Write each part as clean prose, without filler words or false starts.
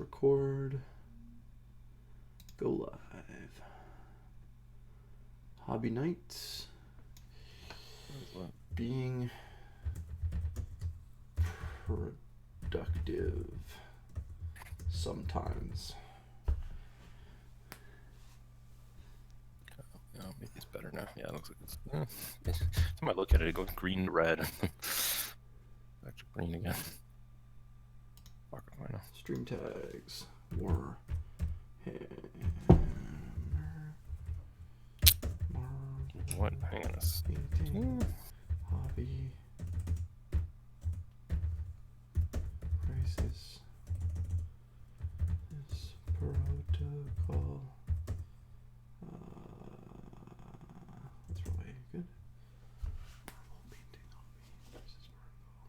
record. Go live. Hobby night. Being productive sometimes. Oh, maybe it's better now. Yeah, it looks like it's. Time I look at it, it goes green to red. Back to green again. Fuck it, why not? Stream tags. War. What? Hang on a second. Hobby. Crisis. This protocol. That's really good. Marvel painting hobby. This is protocol.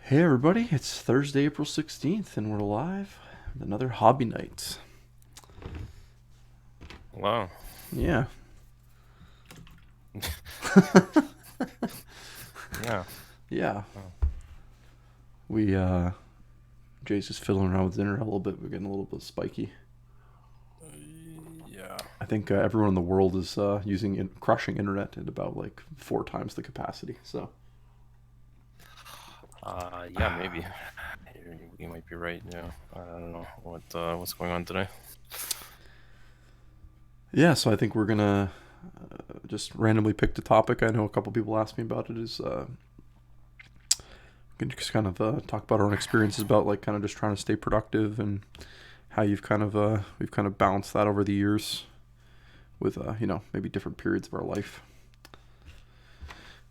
Hey everybody, it's Thursday, April 16th, and we're live with another hobby night. Wow. Yeah. Yeah. Yeah. Oh. We, Jay's just fiddling around with the internet a little bit. We're getting a little bit spiky. Yeah. I think everyone in the world is crushing internet at about like 4 times the capacity. So. Yeah, maybe. You might be right. Yeah. I don't know what's going on today. Yeah, so I think we're gonna just randomly pick the topic. I know a couple people asked me about it. Is we can just kind of talk about our own experiences about like kind of just trying to stay productive and how you've kind of we've kind of balanced that over the years with maybe different periods of our life.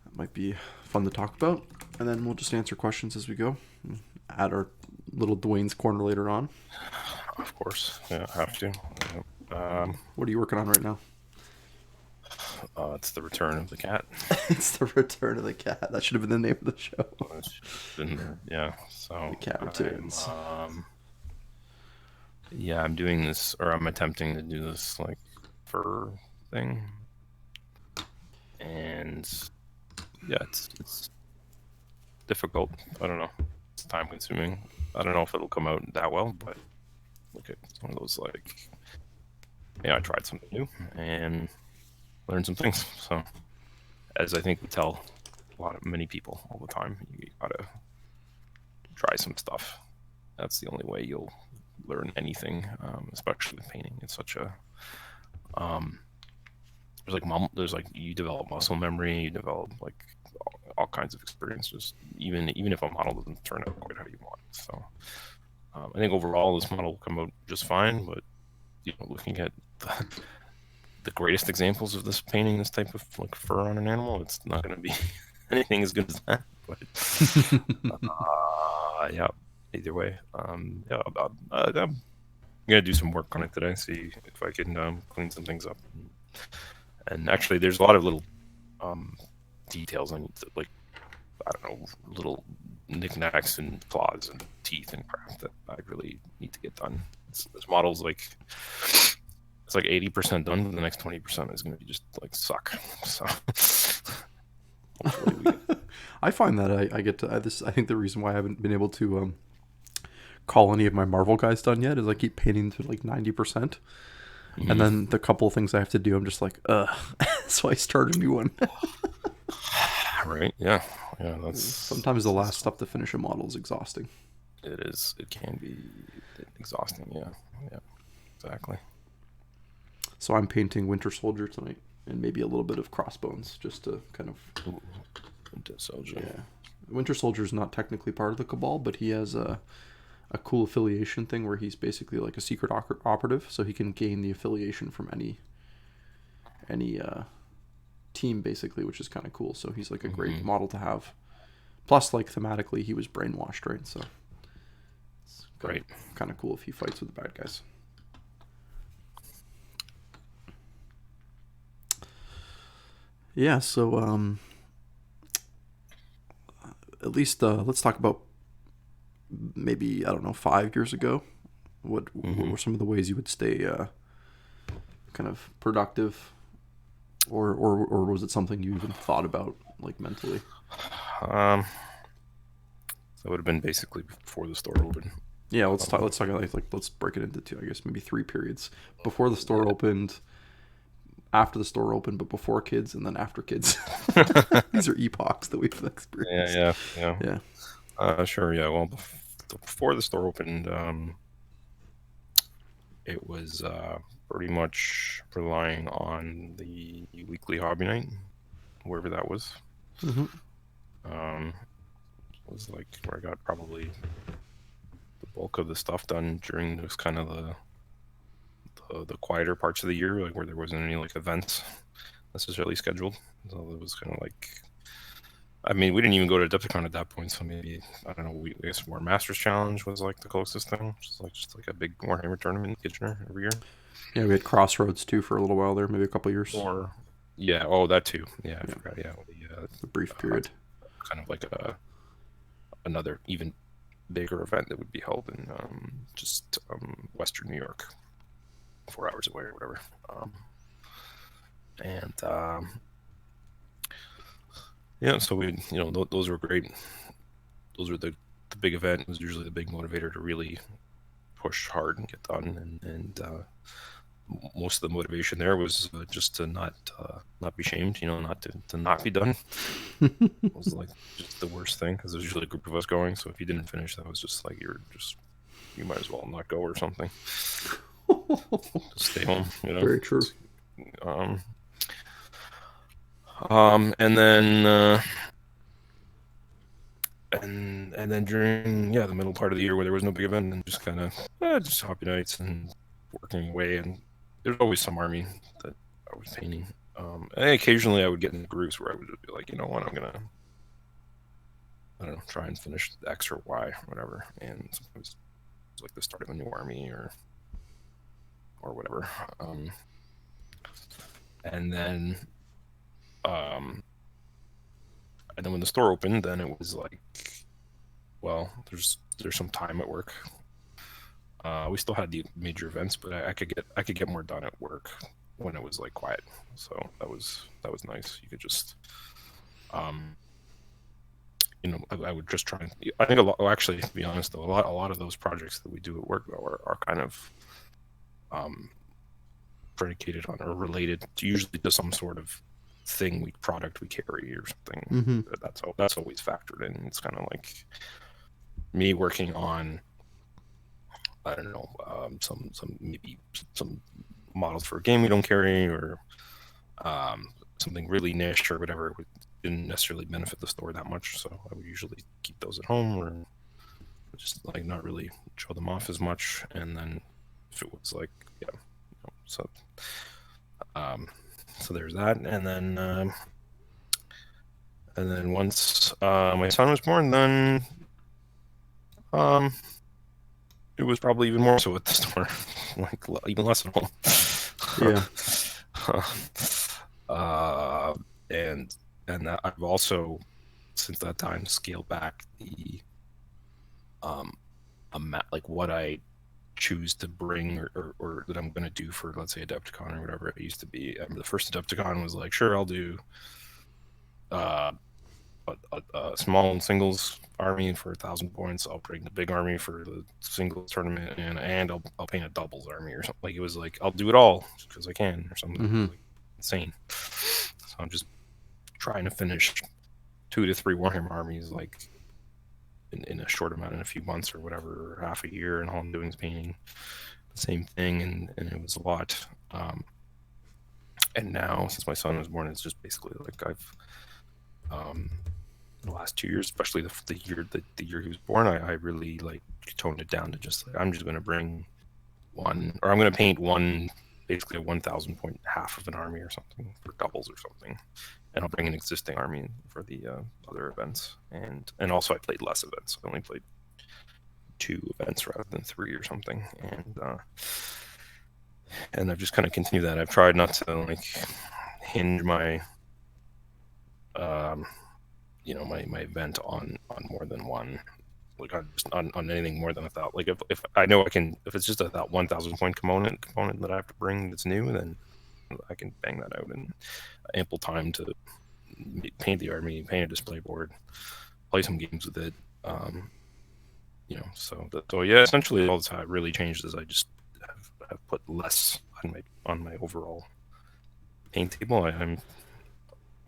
That might be fun to talk about, and then we'll just answer questions as we go. Add our little Dwayne's Corner later on. Of course. Yeah, I have to. What are you working on right now? It's the return of the cat. It's the return of the cat. That should have been the name of the show. Yeah. So the cat returns. Yeah, I'm doing this, or I'm attempting to do this like fur thing, and yeah, it's difficult. I don't know. It's time consuming. I don't know if it'll come out that well, but look, it's one of those like, yeah, I tried something new and learned some things. So, as I think we tell many people all the time, you gotta try some stuff. That's the only way you'll learn anything, especially with painting. It's such a there's like you develop muscle memory, you develop like all kinds of experiences, even if a model doesn't turn out quite how you want. So I think overall this model will come out just fine, but looking at the greatest examples of this painting this type of like fur on an animal, it's not going to be anything as good as that. But yeah, either way, I'm gonna do some work on it today, see if I can clean some things up. And actually, there's a lot of little details I need to, like, I don't know, little knickknacks and claws and teeth and crap that I really need to get done. This model's like, it's like 80% done, but the next 20% is going to be just like suck. So I find that I get to this. I think the reason why I haven't been able to call any of my Marvel guys done yet is I keep painting to like 90%. And then the couple of things I have to do, I'm just like, so I start a new one. Right? Yeah. That's sometimes the last stuff to finish a model is exhausting. It is. It can be exhausting. Yeah. Exactly. So I'm painting Winter Soldier tonight, and maybe a little bit of Crossbones, just to kind of. Ooh, Winter Soldier. Yeah, Winter Soldier is not technically part of the Cabal, but he has a cool affiliation thing where he's basically like a secret operative, so he can gain the affiliation from any team basically, which is kind of cool. So he's like a great model to have. Plus, like thematically, he was brainwashed, right? So it's great, kind of cool if he fights with the bad guys. Yeah. So at least let's talk about maybe, I don't know, 5 years ago. What were some of the ways you would stay kind of productive? or was it something you even thought about like mentally? Um, that would have been basically before the store opened. Yeah, let's talk like let's break it into two. I guess maybe three periods: before the store opened, after the store opened, but before kids, and then after kids. These are epochs that we've Yeah, experienced. yeah. Yeah. Sure, yeah. Well, before the store opened, it was pretty much relying on the weekly hobby night, wherever that was. Mm-hmm. Um, it was like where I got probably the bulk of the stuff done during those kind of the quieter parts of the year, like where there wasn't any like events necessarily scheduled. So it was kind of like, I mean, we didn't even go to Adepticon at that point, so maybe, I don't know, I guess War Masters Challenge was like the closest thing, just like a big Warhammer tournament in Kitchener every year. Yeah, we had Crossroads too for a little while there, maybe a couple years. Or yeah, oh, that too. Yeah, I Yeah, forgot. Yeah, the brief period. kind of like another even bigger event that would be held in just Western New York, 4 hours away or whatever. And yeah, so we, those were great. Those were the big event was usually the big motivator to really push hard and get done. And most of the motivation there was just to not be shamed, not to not be done. It was like just the worst thing because there's usually a group of us going. So if you didn't finish, that was just like you might as well not go or something. Just stay home, Very true. And then and then during the middle part of the year where there was no big event, and just kind of just hobby nights and working away, and there's always some army that I was painting. And occasionally I would get in groups where I would just be like, you know what, I'm gonna, I don't know, try and finish X or Y or whatever. And sometimes it's like the start of a new army or whatever. And then when the store opened, then it was like, well, there's some time at work. We still had the major events, but I could get more done at work when it was like quiet. So that was nice. You could just, I would just try and. I think actually, to be honest, though, a lot of those projects that we do at work are kind of predicated on or related to usually to some sort of product we carry or something. Mm-hmm. That's always factored in. It's kind of like me working on, I don't know, maybe some models for a game we don't carry, or something really niche or whatever didn't necessarily benefit the store that much. So I would usually keep those at home or just like not really show them off as much. And then if it was like, so there's that. And then once my son was born, then it was probably even more so at the store, like even less at home. Yeah. And I've also since that time scaled back the amount, like what I choose to bring or that I'm going to do for, let's say, Adepticon or whatever. It used to be, the first Adepticon was like, sure, I'll do a small singles army for 1,000 points. I'll bring the big army for the singles tournament, and I'll paint a doubles army or something. Like it was like, I'll do it all because I can or something. Mm-hmm. Like insane. So I'm just trying to finish 2 to 3 Warhammer armies like in a short amount, in a few months or whatever, or half a year, and all I'm doing is painting the same thing, and it was a lot. And now, since my son was born, it's just basically like I've the last 2 years, especially the year he was born, I really like toned it down to just like, I'm just going to bring one, or I'm going to paint one, basically a 1,000 point half of an army or something for doubles or something, and I'll bring an existing army for the other events. And also I played less events. I only played 2 events rather than 3 or something, and I've just kind of continued that. I've tried not to like hinge my my event on more than one, like on anything more than 1,000. Like if I know I can, if it's just a 1,000 point component that I have to bring that's new, then I can bang that out in ample time to paint the army, paint a display board, play some games with it. So yeah, essentially all that's how it really changed is I just have put less on my overall paint table. I'm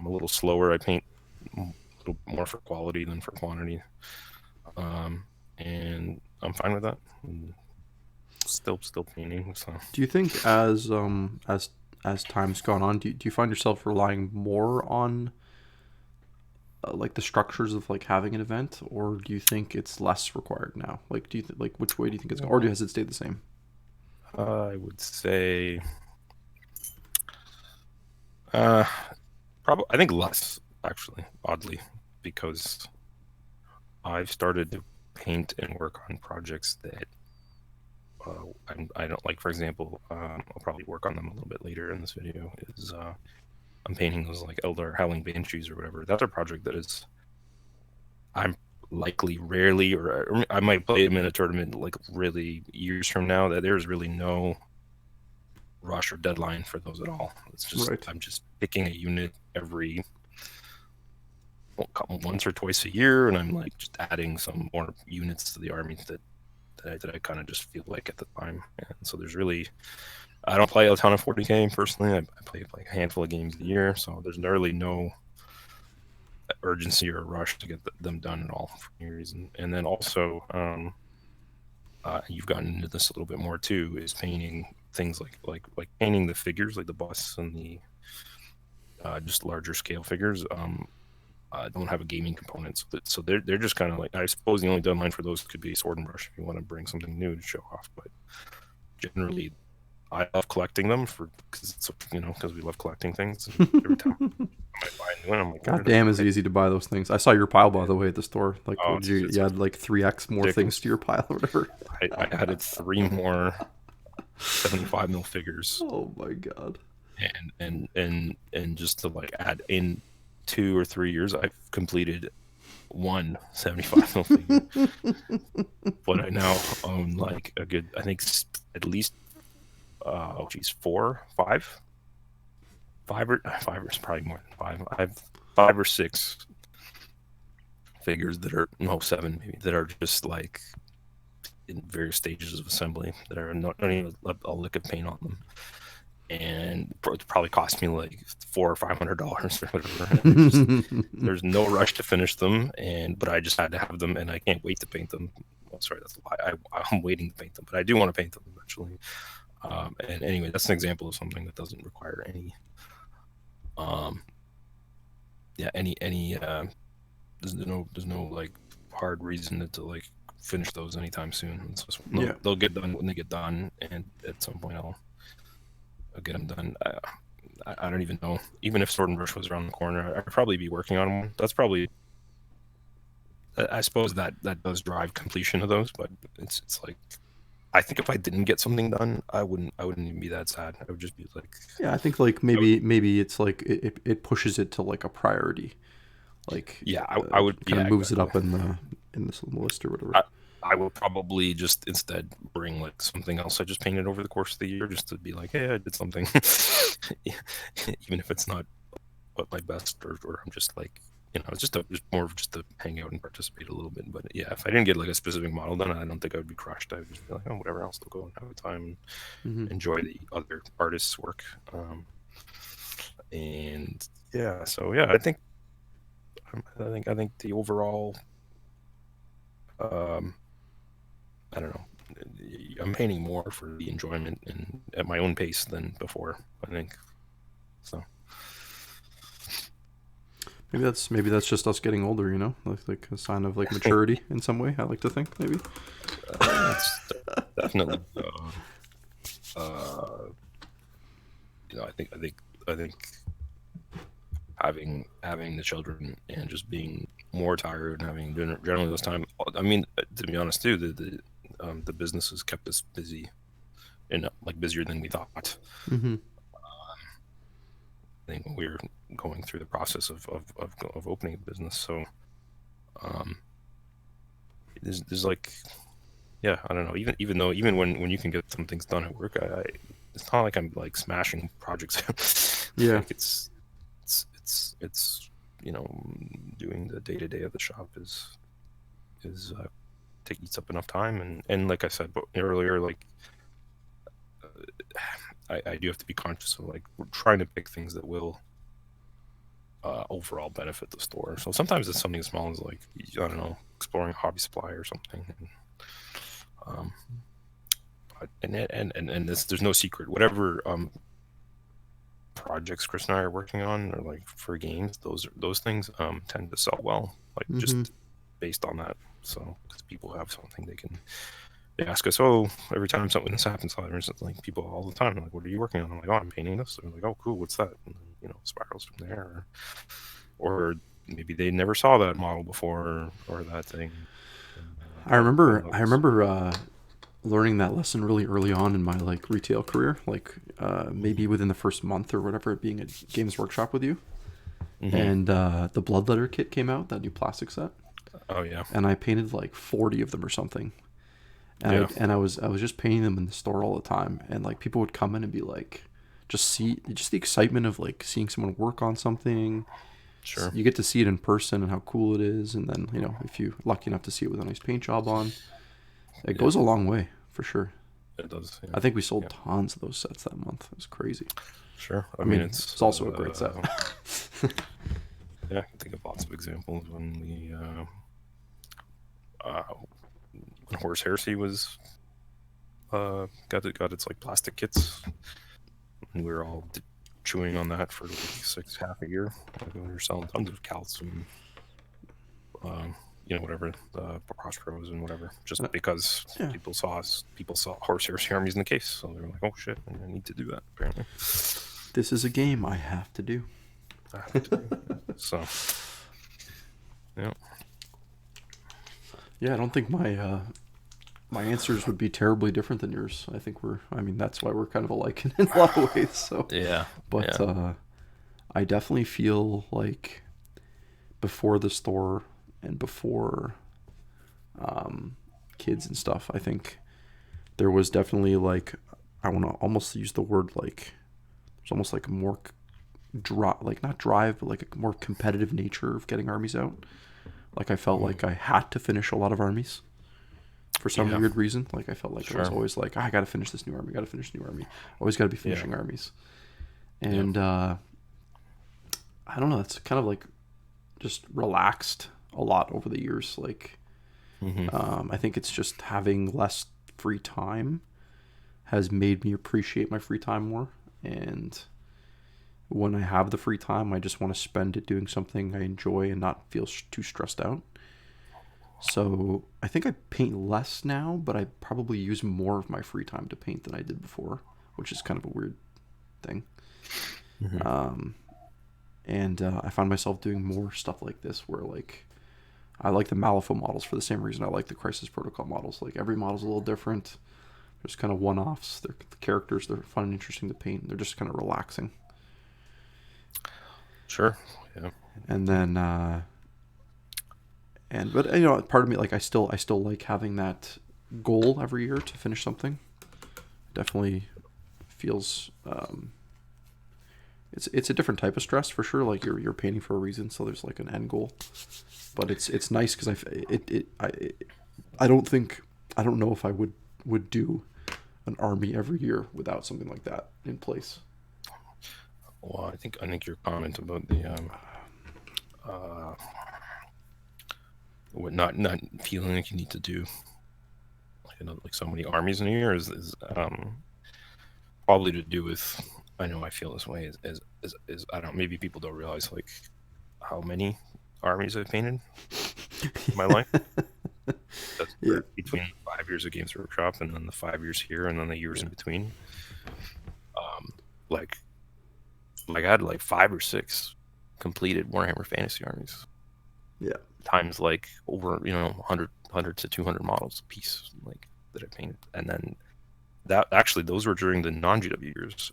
a little slower. I paint a little more for quality than for quantity, and I'm fine with that. Still painting. So Do you think as time's gone on, do you find yourself relying more on like the structures of like having an event, or do you think it's less required now? Like, do you like which way do you think it's going, or has it stayed the same? I would say, probably I think less actually, oddly, because I've started to paint and work on projects that I don't like. For example, I'll probably work on them a little bit later in this video. Is I'm painting those like Elder Howling Banshees or whatever. That's a project that is I'm likely rarely, or I might play them in a tournament like really years from now. That there's really no rush or deadline for those at all. It's just Right. I'm just picking a unit every once or twice a year, and I'm like just adding some more units to the army that I kind of just feel like at the time. And so there's really I don't play a ton of 40k personally. I play like a handful of games a year, so there's really no urgency or rush to get them done at all for any reason. And then also, you've gotten into this a little bit more too, is painting things like painting the figures, like the busts and the just larger scale figures. Don't have a gaming component, so they're just kind of like, I suppose the only deadline for those could be Sword and Brush if you want to bring something new to show off. But generally, I love collecting them because we love collecting things. And every time I buy a new one, I'm like, God damn, is easy to buy those things. I saw your pile by the way at the store. Like, oh, would you had like 3x more things to your pile or whatever. I added 3 more 75 mil figures, Oh my god. and just to like add in 2 or 3 years, I've completed one 75 mil figure. But I now own like a good, I think at least 5 is probably more than 5. I have 5 or 6 figures that are 7 maybe, that are just like in various stages of assembly that are not even a lick of paint on them, and it probably cost me like $400 or $500 or whatever. There's no rush to finish them, but I just had to have them, and I can't wait to paint them. Well, sorry, that's a lie. I'm waiting to paint them, but I do want to paint them eventually. And anyway, that's an example of something that doesn't require any there's no like hard reason to like finish those anytime soon. They'll get done when they get done, and at some point I'll get them done. I don't even know. Even if Sword and Brush was around the corner, I'd probably be working on one. That's probably, I suppose that does drive completion of those, but it's like, I think if I didn't get something done, I wouldn't even be that sad. I would just be like, yeah, I think like maybe it's like it pushes it to like a priority. Like, yeah, I would kind of moves exactly. it up in this list or whatever. I will probably just instead bring like something else I just painted over the course of the year, just to be like, hey, I did something, even if it's not my best, or I'm just like, it's just more of just to hang out and participate a little bit. But yeah, if I didn't get like a specific model done, I don't think I would be crushed. I would just be like, oh, whatever else, I'll go and have a time and enjoy the other artists' work. And yeah, so yeah, I think the overall, I don't know, I'm painting more for the enjoyment and at my own pace than before, I think. So maybe that's just us getting older, like a sign of like maturity in some way. I like to think maybe. That's definitely. I think having the children and just being more tired and having generally those time. I mean, to be honest, too, the business has kept us busy, and like busier than we thought. Mm-hmm. I think we're going through the process of opening a business, so there's like, yeah, I don't know. Even when you can get some things done at work, it's not like I'm like smashing projects. Yeah. Like it's you know, doing the day to day of the shop is eats up enough time, and like I said earlier, like I do have to be conscious of like we're trying to pick things that will overall benefit the store. So sometimes it's something as small as like, I don't know, exploring a hobby supply or something. Um, and this, there's no secret. Whatever projects Chris and I are working on, or like for games, those things tend to sell well, like Mm-hmm. just based on that. So because people have something they ask us, oh, every time something this happens, like people all the time, like, what are you working on? I'm like, oh, I'm painting this. They're like, oh, cool, what's that? And then, you know, spirals from there, or maybe they never saw that model before or that thing. And they're like, I oh, remember. well, I that's remember learning that lesson really early on in my like retail career, like maybe within the first month or whatever, being at Games Workshop with you. mm-hmm. And the Bloodletter kit came out, that new plastic set, Oh yeah, and I painted like 40 of them or something. And yeah, I was just painting them in the store all the time, and like people would come in and be like, just the excitement of like seeing someone work on something. sure, You get to see it in person and how cool it is, and then if you're lucky enough to see it with a nice paint job on, it yeah, goes a long way for sure. it does, yeah, I think we sold yeah, tons of those sets that month. It was crazy. sure. I I mean, mean, it's also a great set. yeah, I can think of lots of examples when uh, when Horse Heresy was got its like plastic kits, and we were all chewing on that for like half a year. Like, we were selling tons of calcium, you know, whatever Prosperos and whatever, just because Yeah, people saw Horse Heresy armies in the case, so they were like, oh shit, I need to do that. Apparently, this is a game I have to do. I have to do. So yeah, Yeah, I don't think my answers would be terribly different than yours. I think I mean, that's why we're kind of alike in a lot of ways. So, yeah, but yeah. I definitely feel like before the store and before kids and stuff, I think there was definitely like, I want to almost use the word like, there's almost like a more like not drive, but like a more competitive nature of getting armies out. Like I felt Mm. like I had to finish a lot of armies for some Yeah, weird reason. Like I felt like I was sure. always like, I got to finish this new army, got to finish new army. Always got to be Yeah, finishing armies. yeah. And I don't know. It's kind of like just relaxed a lot over the years. Like Mm-hmm. I think it's just having less free time has made me appreciate my free time more. And when I have the free time, I just want to spend it doing something I enjoy and not feel too stressed out. So I think I paint less now, but I probably use more of my free time to paint than I did before, which is kind of a weird thing. Mm-hmm. Um, and I find myself doing more stuff like this, where like I like the Malifaux models for the same reason I like the Crisis Protocol models. Like every model's a little different. There's kind of one-offs. They're the characters. They're fun and interesting to paint. They're just kind of relaxing. Sure. Yeah. And then but part of me, like I still like having that goal every year to finish something. Definitely feels it's a different type of stress for sure. Like you're painting for a reason, so there's like an end goal. But it's nice because I don't think, I don't know if I would do an army every year without something like that in place. Well, I think your comment about the uh, what not feeling like you need to do like like so many armies in a year is probably to do with, I know I feel this way, is I don't know, maybe people don't realize like how many armies I've painted in my life. That's Yeah, between 5 years of Games Workshop and then the 5 years here and then the years yeah, in between. Like I had like 5 or 6 completed Warhammer Fantasy armies yeah, times like over 100 to 200 models a piece, like that I painted. And then that actually those were during the non-GW years.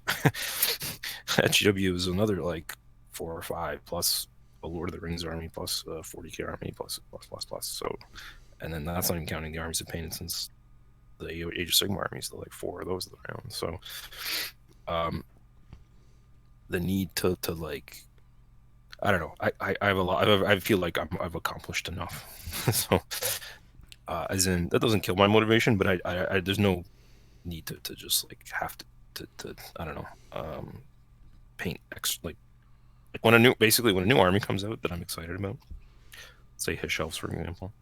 At GW was another like 4 or 5 plus a Lord of the Rings army plus a 40k army plus. So, and then that's not even counting the armies I've painted since the Age of Sigmar armies, like 4 of those around. So the need to like, I don't know, I have a lot, I feel like I've accomplished enough. So as in, that doesn't kill my motivation, but I there's no need to just like have to I don't know, paint like when a new army comes out that I'm excited about, say his shelves for example,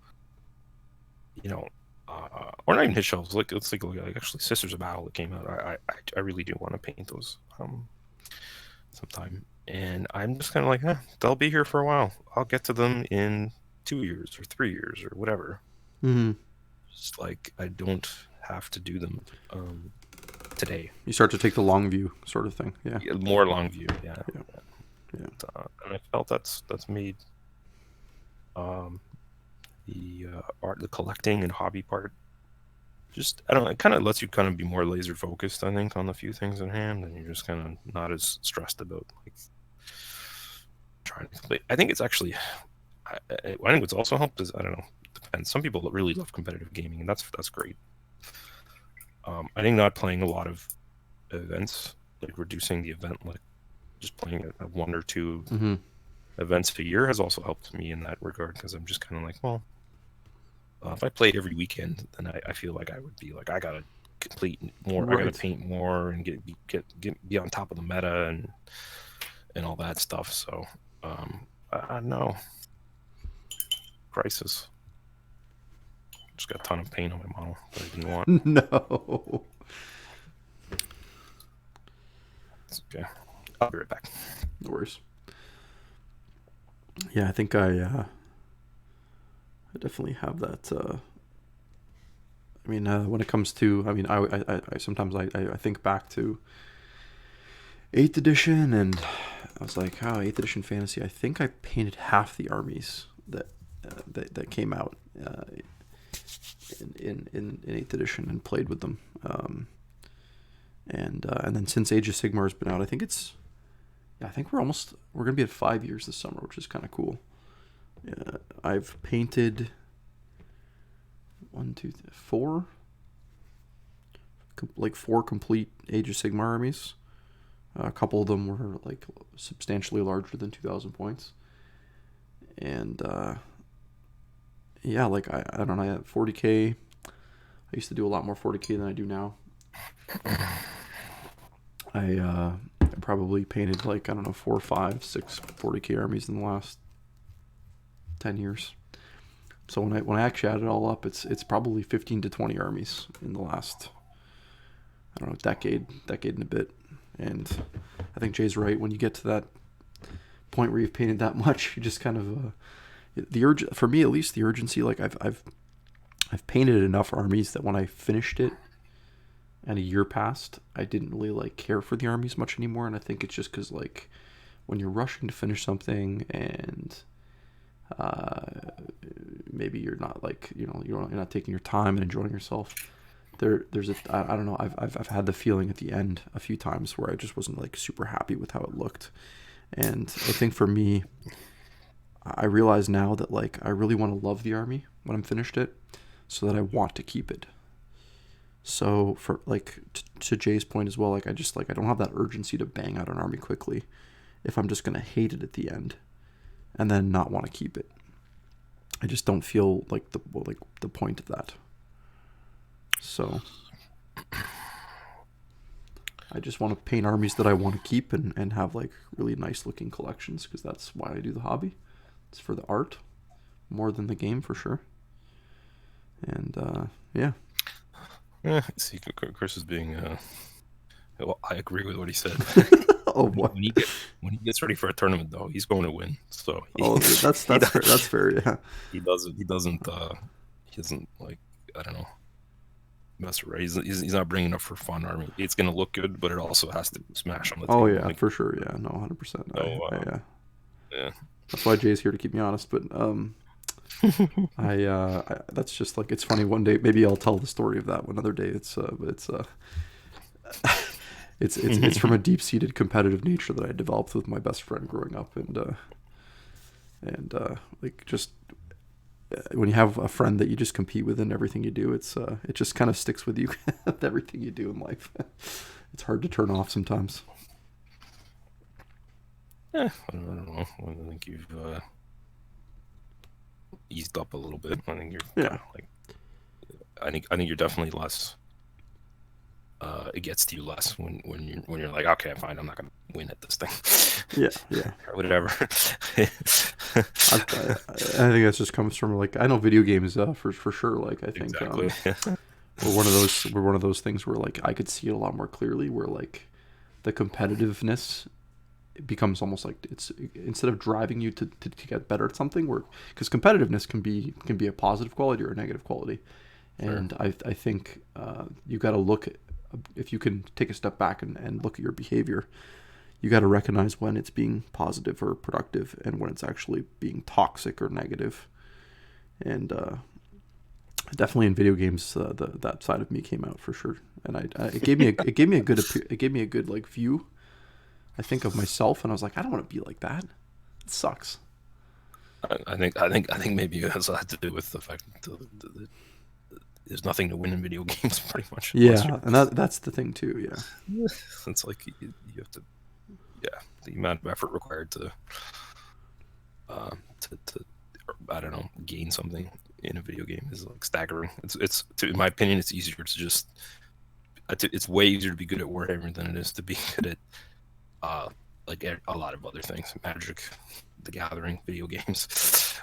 you know, or not even his shelves, like it's like actually Sisters of Battle that came out. I really do want to paint those sometime, and I'm just kind of like, they'll be here for a while. I'll get to them in 2 years or 3 years or whatever. Mm-hmm. Just like I don't have to do them today. You start to take the long view sort of thing. Yeah. More long view. Yeah. And I felt that's made the art, the collecting and hobby part, just, I don't know, it kind of lets you kind of be more laser focused, I think, on the few things in hand, and you're just kind of not as stressed about like trying to complete. I think it's actually, I think what's also helped is, I don't know, depends. Some people really love competitive gaming, and that's great. I think not playing a lot of events, like reducing the event, like just playing 1 or 2 Mm-hmm. events a year has also helped me in that regard, because I'm just kind of like, well, if I played every weekend, then I feel like I would be like, I gotta complete more, right. I gotta paint more and get be on top of the meta and all that stuff. So no crisis. Just got a ton of paint on my model that I didn't want. No. It's okay. I'll be right back. No worries. Yeah, I think I definitely have that. I mean, when it comes to, I mean, I sometimes I think back to 8th edition, and I was like, 8th edition fantasy. I think I painted half the armies that came out in 8th edition and played with them. And then since Age of Sigmar has been out, I think we're gonna be at 5 years this summer, which is kind of cool. I've painted 4 complete Age of Sigmar armies. A couple of them were like substantially larger than 2,000 points, and like I don't know, I have 40k. I used to do a lot more 40k than I do now. I probably painted like, I don't know, 4, 5, 6 40k armies in the last 10 years. So when I actually add it all up, it's probably 15 to 20 armies in the last, I don't know, decade and a bit. And I think Jay's right. When you get to that point where you've painted that much, you just kind of for me at least, the urgency, like I've painted enough armies that when I finished it and a year passed, I didn't really like care for the armies much anymore. And I think it's just because like when you're rushing to finish something and maybe you're not like, you're not taking your time and enjoying yourself. There's I don't know. I've had the feeling at the end a few times where I just wasn't like super happy with how it looked, and I think for me, I realize now that like I really want to love the army when I'm finished it, so that I want to keep it. So for like to Jay's point as well, like I don't have that urgency to bang out an army quickly, if I'm just gonna hate it at the end, and then not want to keep it. I just don't feel like the point of that. So I just want to paint armies that I want to keep and have like really nice looking collections, because that's why I do the hobby. It's for the art more than the game, for sure. And yeah. See, Chris is being well, I agree with what he said. Oh, what? When he gets ready for a tournament, though, he's going to win. So that's fair. That's fair. Yeah. He doesn't like, I don't know, mess around. He's not bringing it up for fun. Army. It's gonna look good, but it also has to smash on the table. Oh yeah, like, for sure. Yeah, no, 100%. Yeah. That's why Jay's here to keep me honest. But I that's just like, it's funny. One day maybe I'll tell the story of that one other day. It's it's from a deep-seated competitive nature that I developed with my best friend growing up, and like just when you have a friend that you just compete with in everything you do, it just kind of sticks with you with everything you do in life. It's hard to turn off sometimes. Yeah, I don't know. I think you've eased up a little bit. I think you're Yeah. kind of like. I think you're definitely less. It gets to you less when you're like, okay, fine, I'm not gonna win at this thing. Yeah. Or whatever. I think that just comes from like I know video games for sure. Like I think Exactly. we're one of those things where like I could see it a lot more clearly. Where like the competitiveness becomes almost like it's instead of driving you to get better at something, where because competitiveness can be a positive quality or a negative quality. Sure. And I think you got to look at, if you can take a step back and look at your behavior, you got to recognize when it's being positive or productive and when it's actually being toxic or negative. And definitely in video games, that side of me came out for sure. And it gave me it gave me a good like view, I think, of myself. And I was like, I don't want to be like that. It sucks. I think maybe it has a lot to do with the fact that there's nothing to win in video games, pretty much. Yeah, and that's the thing too. Yeah, it's like you have to, yeah, the amount of effort required to I don't know, gain something in a video game is like staggering. It's in my opinion, it's easier to just it's way easier to be good at Warhammer than it is to be good at like a lot of other things, Magic, the Gathering, video games,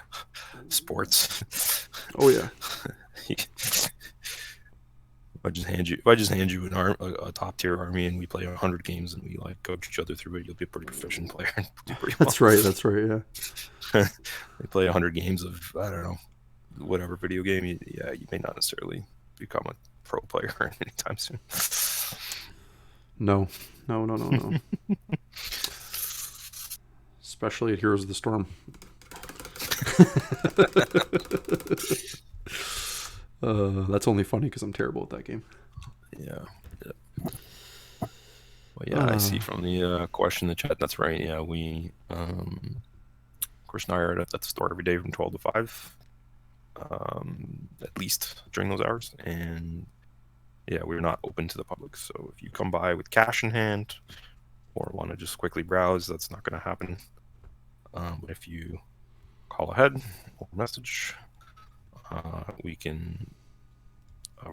sports. Oh yeah. If I just hand you a top tier army and we play 100 games and we like coach each other through it, you'll be a pretty proficient player and do pretty well. That's right. Yeah. They play 100 games of, I don't know, whatever video game. You may not necessarily become a pro player anytime soon. No. Especially at Heroes of the Storm. That's only funny because I'm terrible at that game. Yeah. Well, yeah, I see from the question in the chat. That's right. Yeah, we, Chris and I are at the store every day from 12 to 5, at least during those hours. And yeah, we're not open to the public. So if you come by with cash in hand or want to just quickly browse, that's not going to happen. But if you call ahead or message, we can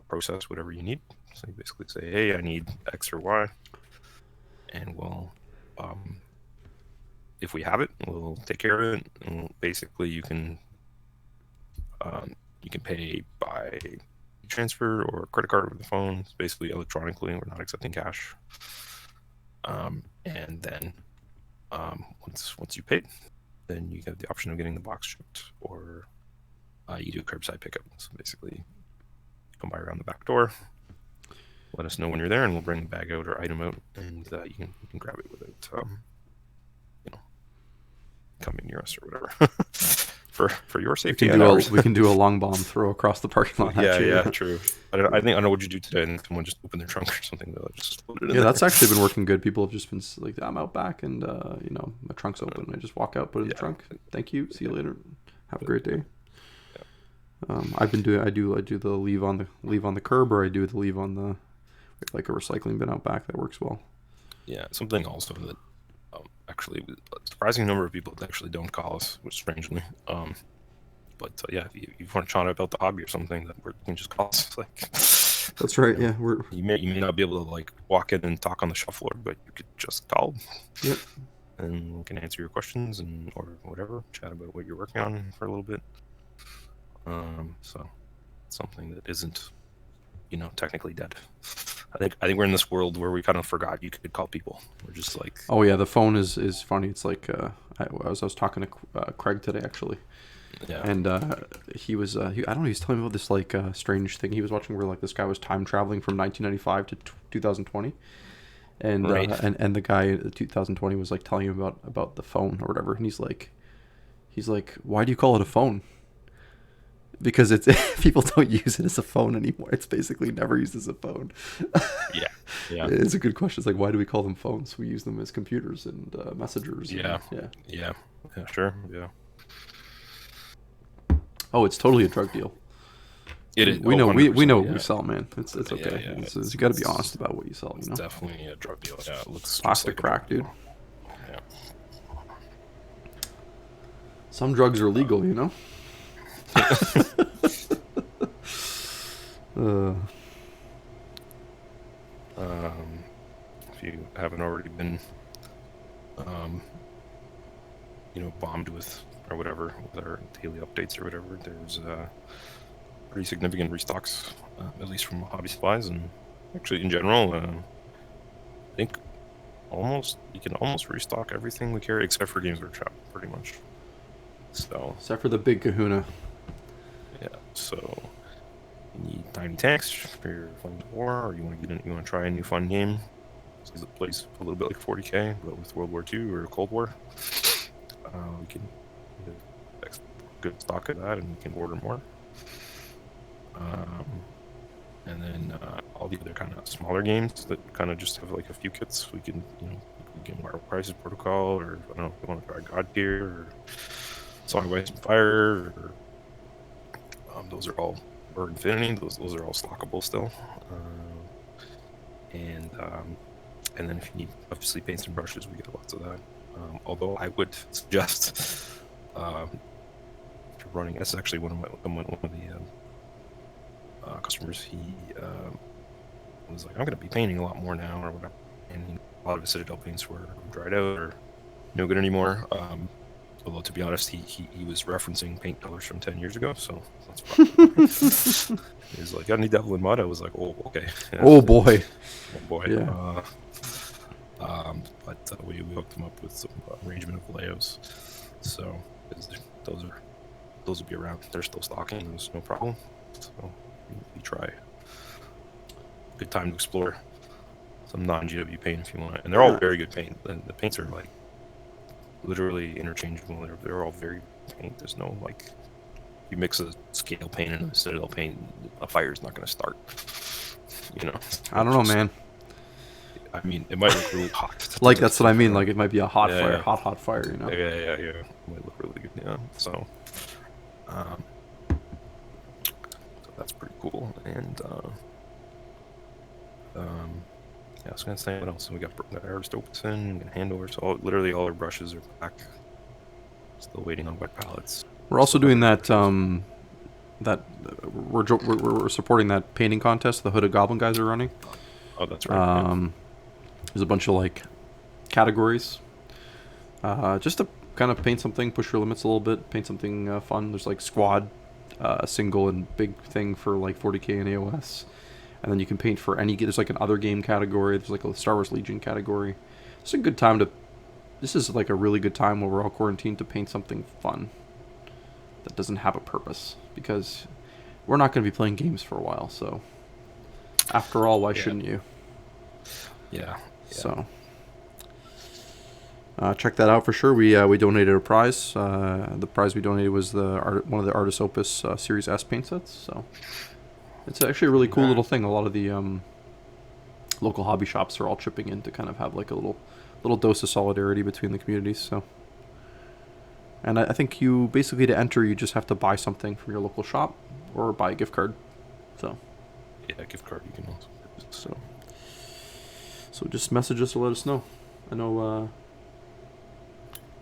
process whatever you need. So you basically say, hey, I need X or Y. And we'll, if we have it, we'll take care of it. And basically, you can pay by transfer or credit card over the phone. It's basically electronically. We're not accepting cash. And then once you paid, then you have the option of getting the box shipped, or you do curbside pickup. So basically, you come by around the back door. Let us know when you're there, and we'll bring the bag out or item out, and you can grab it without, coming near us or whatever. for your safety. We can do a long bomb throw across the parking lot. Yeah, true. I don't know what you do today, and someone just opened their trunk or something. They'll just put it in there. That's actually been working good. People have just been like, I'm out back, and my trunk's open. I just walk out, put it in the trunk. Thank you. See you later. Have a great day. I've been doing. I do the leave on the curb, or I do the leave on the like a recycling bin out back. That works well. Yeah, something also that actually a surprising number of people actually don't call us, which strangely. But yeah, if you want to chat about the hobby or something, that you can just call us. Like, that's right. Yeah, you may not be able to like walk in and talk on the shop floor, but you could just call. Yep. And we can answer your questions or whatever, chat about what you're working on for a little bit. So something that isn't, technically dead. I think we're in this world where we kind of forgot you could call people. We're just like, oh yeah, the phone is funny. It's like I was talking to Craig today actually. Yeah. And he was I don't know, he was telling me about this like strange thing he was watching where like this guy was time traveling from 1995 to 2020. And right. And the guy in 2020 was like telling him about the phone or whatever, and he's like, why do you call it a phone? Because it's people don't use it as a phone anymore. It's basically never used as a phone. Yeah. It's a good question. It's like, why do we call them phones? We use them as computers and messengers. Yeah. Yeah, sure. Yeah. Oh, it's totally a drug deal. It is. We Oh, know we 100%, know what yeah. we sell, man. It's Yeah, okay. yeah. You got to be honest about what you sell. It's You know, definitely a drug deal. Yeah, it looks just plastic like a drug crack, dude. deal. Yeah. Some drugs are legal, you know. uh, If you haven't already been, um, bombed with or whatever with our daily updates or whatever, there's pretty significant restocks, at least from hobby supplies and actually in general. I think you can almost restock everything we carry except for Games Workshop, pretty much. So except for the big Kahuna. yeah, so you need tiny tanks for your fun war, or you want to try a new fun game. This is a place a little bit like 40k, but with World War II or Cold War. We can get good stock of that, and we can order more. And then all the other kind of smaller games that kind of just have like a few kits, we can Wire Crisis Protocol, or I don't know if you want to try God Tier or Song of Ice and Fire, or those are all, or Infinity. Those are all stockable still. And then if you need obviously paints and brushes, we get lots of that. Although I would suggest if you're running, that's actually one of the customers. He was like, I'm going to be painting a lot more now, or whatever. And a lot of his Citadel paints were dried out or no good anymore. Although to be honest, he was referencing paint colors from 10 years ago, so that's probably he was like, got any Devil in Mud? I was like, oh, okay. Oh boy. Oh boy. Yeah. But we hooked them up with some arrangement of layouts. So those will be around. They're still stocking. There's no problem. So you try. Good time to explore some non-GW paint if you want. And they're all very good paint. And the paints are like literally interchangeable. They're all very paint. There's no like, you mix a scale paint and a Citadel paint, a fire's not going to start. I don't know, man. I mean, it might look really hot. Like that's what I mean. Like it might be a hot fire, yeah. hot fire. You know. Yeah. It might look really good. Yeah. So that's pretty cool. And yeah, I was gonna say what else. We got artist open, we got handovers. Literally all our brushes are back. Still waiting on wet palettes. We're also doing that. We're supporting that painting contest the Hooded Goblin guys are running. Oh, that's right. There's a bunch of like categories. Just to kind of paint something, push your limits a little bit, paint something fun. There's like squad, single, and big thing for like 40k and AOS. And then you can paint for any. There's like an other game category. There's like a Star Wars Legion category. It's a good time to. This is like a really good time when we're all quarantined to paint something fun that doesn't have a purpose, because we're not going to be playing games for a while. So, after all, why shouldn't you? Yeah. So, check that out for sure. We donated a prize. The prize we donated was one of the Artis Opus Series S paint sets. So. It's actually a really cool little thing. A lot of the local hobby shops are all chipping in to kind of have like a little dose of solidarity between the communities. So, and I think you basically, to enter, you just have to buy something from your local shop or buy a gift card. So, yeah, gift card you can also. So just message us to let us know. I know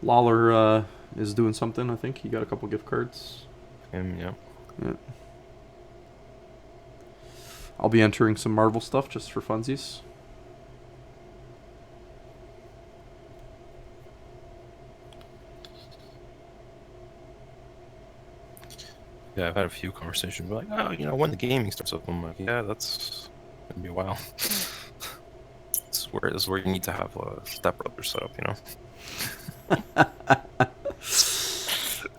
Lawler is doing something. I think he got a couple gift cards. Yeah. I'll be entering some Marvel stuff just for funsies. Yeah, I've had a few conversations like, when the gaming starts up, I'm like, yeah, that's gonna be a while. This is where you need to have a Step Brothers set up,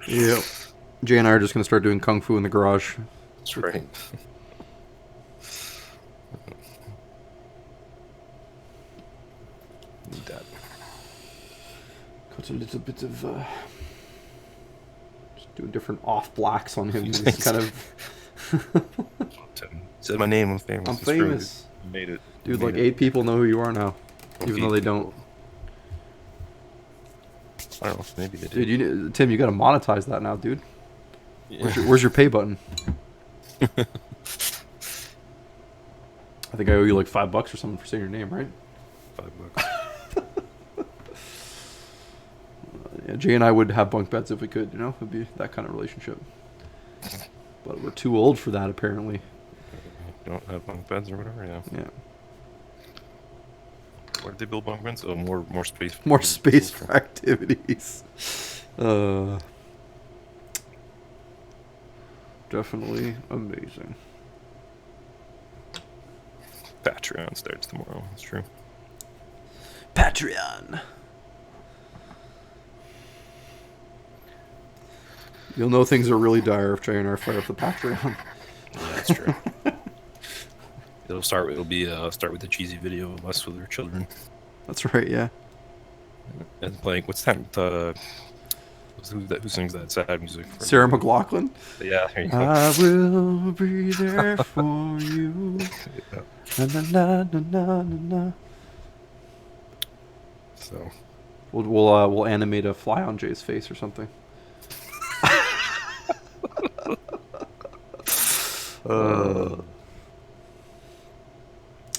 Yep. Jay and I are just gonna start doing kung fu in the garage. That's right. Need that. Got a little bit of just doing different off blacks on him. Just kind of said my name. I'm famous. I'm famous. You made it, dude. Like 8 people know who you are now, even though they don't. I don't know. Maybe they do. Dude, Tim, you gotta monetize that now, dude. Yeah. Where's your pay button? I think I owe you like $5 or something for saying your name, right? $5. Yeah, Jay and I would have bunk beds if we could, you know? It'd be that kind of relationship. But we're too old for that, apparently. Don't have bunk beds or whatever. Yeah. Yeah. Where did they build bunk beds? Oh, more space. More space for activities. Definitely amazing. Patreon starts tomorrow. That's true. Patreon. You'll know things are really dire if Jay and I fire up the Patreon. Yeah, that's true. It'll be start with a cheesy video of us with our children. That's right, yeah. And playing what's that? Who sings that sad music? Sarah McLachlan. Yeah, there you go. I will be there for you. Yeah. Na, na, na, na, na, na. So We'll animate a fly on Jay's face or something.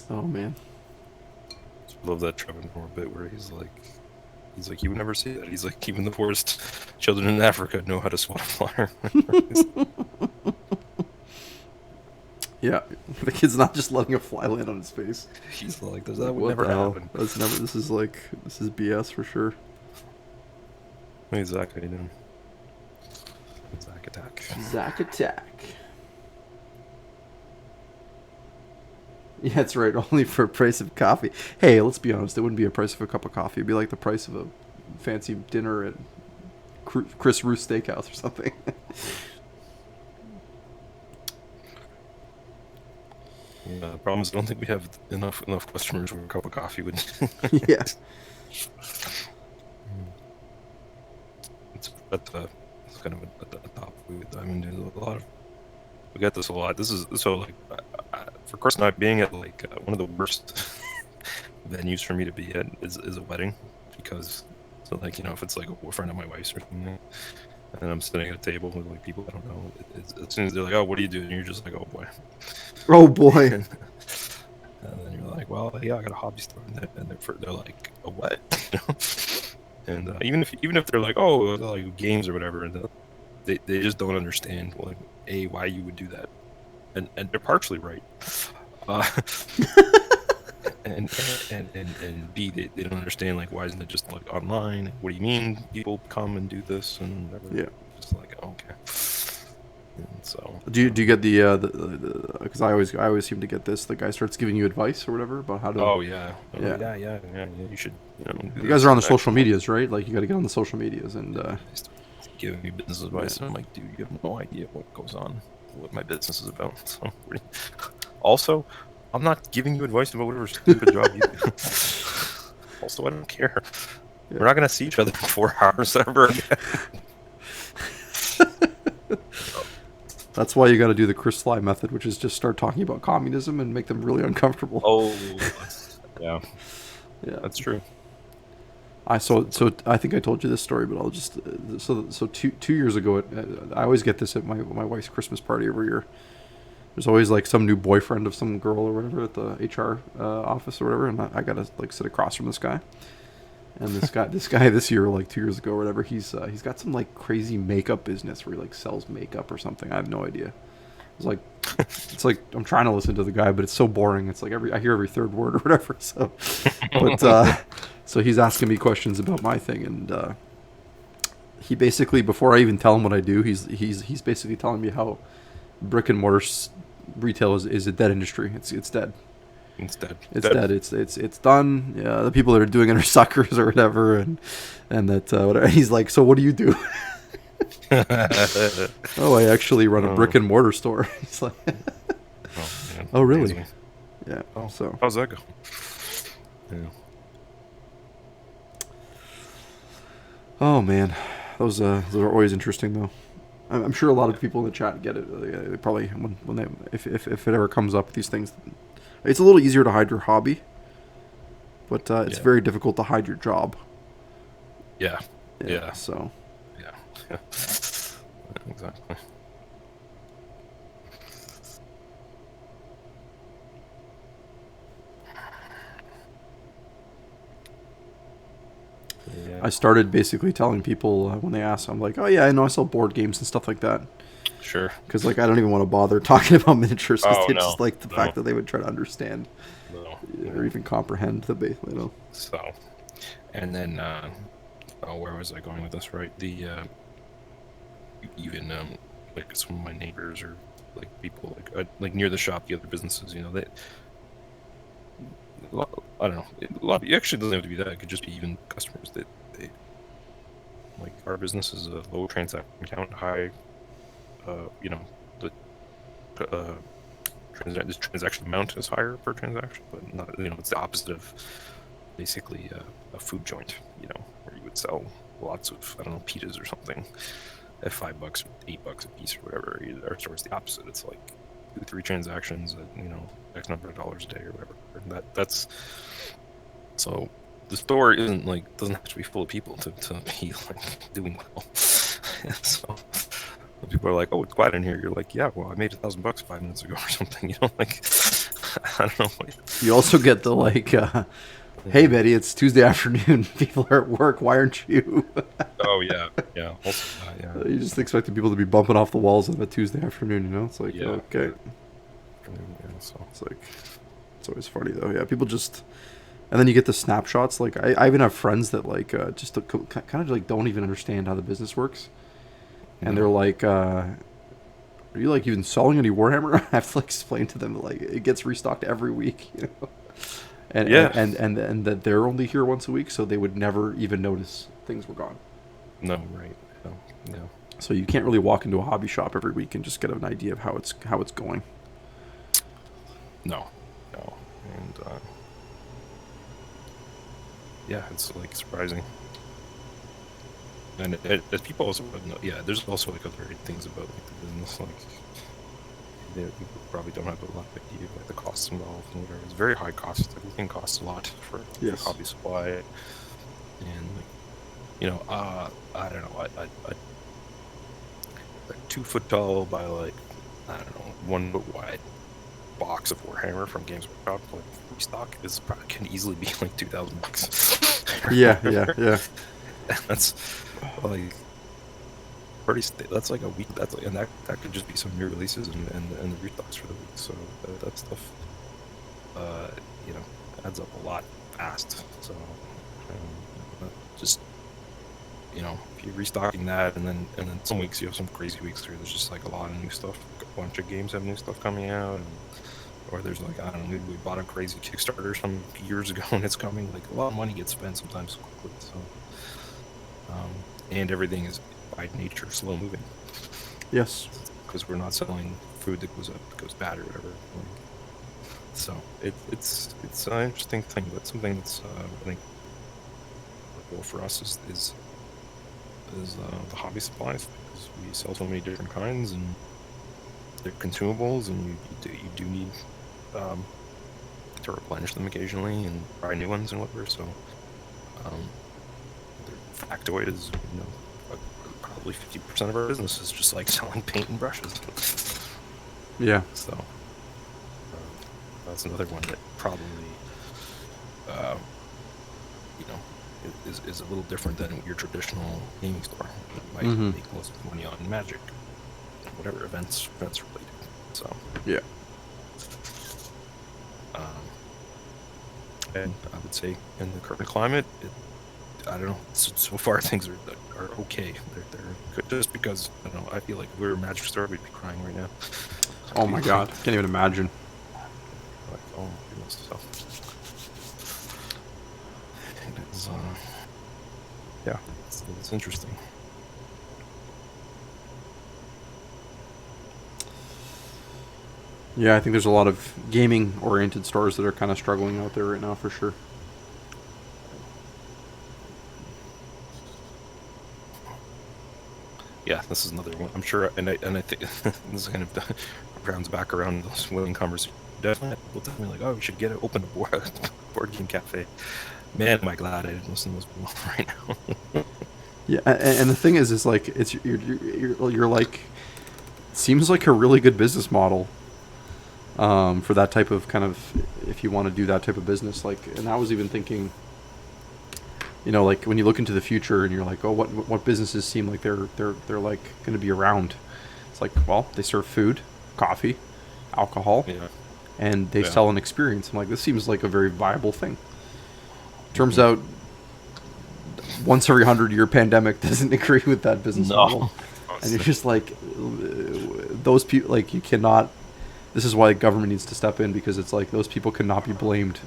Oh man. Love that Trevor Noah bit where he's like, you would never see that. He's like, even the poorest children in Africa know how to swat a flyer. Yeah, the kid's not just letting a fly land on his face. He's like, that would never happen. This is BS for sure. Hey, Zach, how you doing? Zach attack. Zach attack. Yeah, that's right. Only for a price of coffee. Hey, let's be honest. It wouldn't be a price of a cup of coffee. It'd be like the price of a fancy dinner at Chris Roos Steakhouse or something. Yeah, the problem is I don't think we have enough customers where a cup of coffee would. Yeah. It's kind of at the top. I mean, there's a lot of. We get this a lot. This is so like for Chris and I being at like one of the worst venues for me to be at is a wedding, because so like, you know, if it's like a friend of my wife's or something, and I'm sitting at a table with like people I don't know, as soon as they're like, oh, what do you do? And you're just like, oh boy. Oh boy. And then you're like, well, yeah, I got a hobby store, and they're like, a what? You know? And even if they're like, oh, like games or whatever, and they just don't understand, like, A, why you would do that, and they're partially right, and B, they don't understand, like, why isn't it just like online? What do you mean people come and do this and whatever? Yeah, just like, okay. And so do you get the because I always seem to get this, the guy starts giving you advice or whatever about how to. Oh yeah. Yeah. You should. You know, you guys are on the social medias, right? Like, you got to get on the social medias and. Giving me business advice, and I'm like, dude, you have no idea what goes on, what my business is about. So, also, I'm not giving you advice about whatever stupid job you do. Also, I don't care. Yeah. We're not gonna see each other for 4 hours ever again. That's why you got to do the Chris Sly method, which is just start talking about communism and make them really uncomfortable. Oh, yeah, that's true. So I think I told you this story, but I'll just so 2 years ago, I always get this at my wife's Christmas party every year. There's always like some new boyfriend of some girl or whatever at the HR office or whatever, and I gotta like sit across from this guy. And this guy this year, like 2 years ago or whatever, he's got some like crazy makeup business where he like sells makeup or something. I have no idea. It's like I'm trying to listen to the guy, but it's so boring. It's like I hear every third word or whatever. So, but so he's asking me questions about my thing, and he basically, before I even tell him what I do, he's basically telling me how brick and mortar retail is a dead industry. It's dead. It's dead. It's dead. It's done. Yeah, the people that are doing it are suckers or whatever, and that whatever. He's like, so what do you do? Oh, I actually run a brick and mortar store. He's like, oh really? Amazing. Yeah. Oh, so how's that go? Yeah. Oh man, those are always interesting though. I'm sure a lot of people in the chat get it. They probably when they if it ever comes up, these things. It's a little easier to hide your hobby, but it's very difficult to hide your job. Yeah. So. Yeah. Exactly. I started basically telling people when they ask, I'm like, oh yeah, I know I sell board games and stuff like that. Sure. Because like I don't even want to bother talking about miniatures because Oh it's no, just like the no, fact that they would try to understand no. or Yeah. even comprehend the base. You know. So, and then, oh, where was I going with this? Right, the even like some of my neighbors or like people like near the shop, the other businesses, you know, they. I don't know. A lot. It actually doesn't have to be that. It could just be even customers that they like. Our business is a low transaction count, high. You know, the this transaction amount is higher per transaction, but not, you know, it's the opposite of basically a food joint, you know, where you would sell lots of, I don't know, pitas or something at $5 or $8 a piece or whatever. Our store is the opposite. It's like 2-3 transactions at, you know, X number of dollars a day or whatever. And that's so the store isn't like, doesn't have to be full of people to be like doing well. So people are like, oh, it's quiet in here. You're like, yeah, well, I made $1,000 5 minutes ago or something. You know, like, I don't know. You also get the like, hey Betty, it's Tuesday afternoon. People are at work. Why aren't you? Oh yeah, yeah. Also, yeah. You just expected people to be bumping off the walls on a Tuesday afternoon. You know, it's like Yeah. okay. Yeah, so It's like it's always funny though. Yeah, people just. And then you get the snapshots. Like I even have friends that like just kind of like don't even understand how the business works, and they're like, "Are you like even selling any Warhammer?" I have to like explain to them that, like it gets restocked every week, you know, and Yeah. and that they're only here once a week, so they would never even notice things were gone. No, right. No, no. So you can't really walk into a hobby shop every week and just get an idea of how it's going. No, no. And yeah, it's like surprising. And as people also know, yeah, there's also like other things about like the business, like people probably don't have a lot of idea about the costs involved and whatever. It's very high cost. Everything costs a lot for Yes. hobby supply, and like, you know, I don't know, a 2 foot tall by like, I don't know, 1 foot wide box of Warhammer from Games Workshop, like restock, is probably can easily be like $2,000. Yeah. That's like pretty. That's like a week. That's like, and that could just be some new releases and the restocks for the week. So that stuff, you know, adds up a lot fast. So just, you know, if you're restocking that, and then some weeks you have some crazy weeks where there's just like a lot of new stuff. A bunch of games have new stuff coming out, or there's like, I don't know, we bought a crazy Kickstarter some years ago and it's coming. Like a lot of money gets spent sometimes quickly. So and everything is by nature slow moving. Yes. Because we're not selling food that goes bad or whatever. So it's an interesting thing, but something that's I think workable for us is the hobby supplies, because we sell so many different kinds and they're consumables, and you do need to replenish them occasionally and try new ones and whatever. So the factoid is, you know, probably 50% of our business is just like selling paint and brushes. Yeah. So that's another one that probably, you know, is a little different than your traditional gaming store. It might make most of the money on Magic, whatever events related. So Yeah. And I would say in the current climate, I don't know. So far, things are okay. They're good, just because, I don't know, I feel like if we were a Magic store, we'd be crying right now. Oh my God, can't even imagine. Like, oh my goodness. So it's yeah, it's interesting. Yeah, I think there's a lot of gaming-oriented stores that are kind of struggling out there right now, for sure. Yeah, this is another one. I'm sure, and I think this kind of rounds back around this winning conversation. Definitely, people tell me like, "Oh, we should open a board game cafe." Man, am I glad I didn't listen to those people right now. Yeah, and the thing is like it's you're like, seems like a really good business model. For that type of kind of, if you want to do that type of business, like, and I was even thinking, You know, like when you look into the future and you're like, oh, what businesses seem like they're like going to be around? It's like, well, they serve food, coffee, alcohol, Yeah. and they Yeah. sell an experience. I'm like, this seems like a very viable thing. Turns Hmm. out, once every 100-year pandemic doesn't agree with that business No. model, and you're Honestly. just like, those people, like, you cannot. This is why the government needs to step in, because it's like those people cannot be blamed.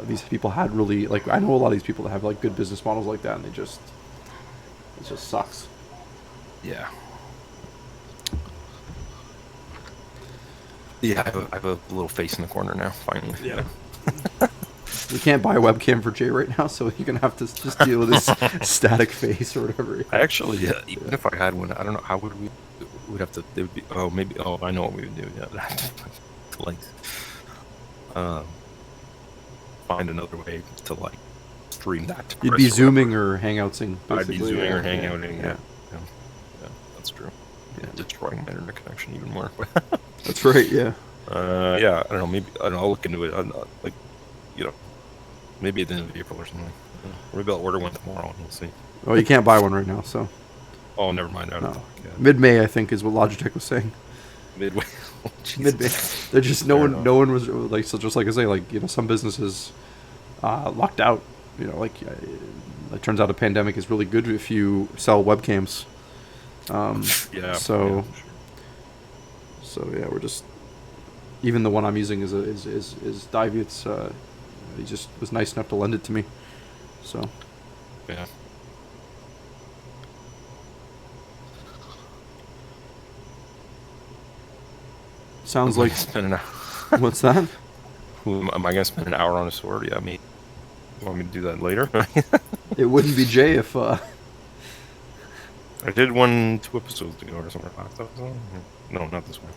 These people had really, like, I know a lot of these people that have like good business models like that, and it just sucks. Yeah. Yeah. I have a little face in the corner now. Finally. Yeah. We can't buy a webcam for Jay right now, so you're gonna have to just deal with this static face or whatever. I actually, yeah, even Yeah. if I had one, I don't know how would we. We'd have to. They would be. Oh, maybe. Oh, I know what we would do. Yeah. Like, um, find another way to like stream that to You'd be Chris or whatever. zooming or hangoutsing, I'd be basically. zooming Yeah, or yeah, hangouting. yeah, Yeah. Yeah. Yeah. That's true. yeah. Destroying my internet connection even more. That's right. Yeah. Yeah. I don't know. Maybe I don't know, I'll look into it. Like, you know, maybe at the end of April or something. Maybe I'll order one tomorrow and we'll see. Well, you can't buy one right now, so Oh, never mind. Out of no. talk. Yeah. Mid-May, I think, is what Logitech was saying. Midway. Oh, Mid-May. Jesus. They're just Fair enough. no one was like, so just like I say, like, you know, some businesses locked out. You know, like, it turns out a pandemic is really good if you sell webcams. Yeah. So Yeah. so yeah, we're just, even the one I'm using is Divey. It's he just was nice enough to lend it to me. So Yeah. sounds Am I like, gonna spend an hour? what's that? Am I gonna spend an hour on a sword? Yeah, me. You want me to do that later? It wouldn't be Jay if I did 2 episodes ago or something. Last episode? No, not this one.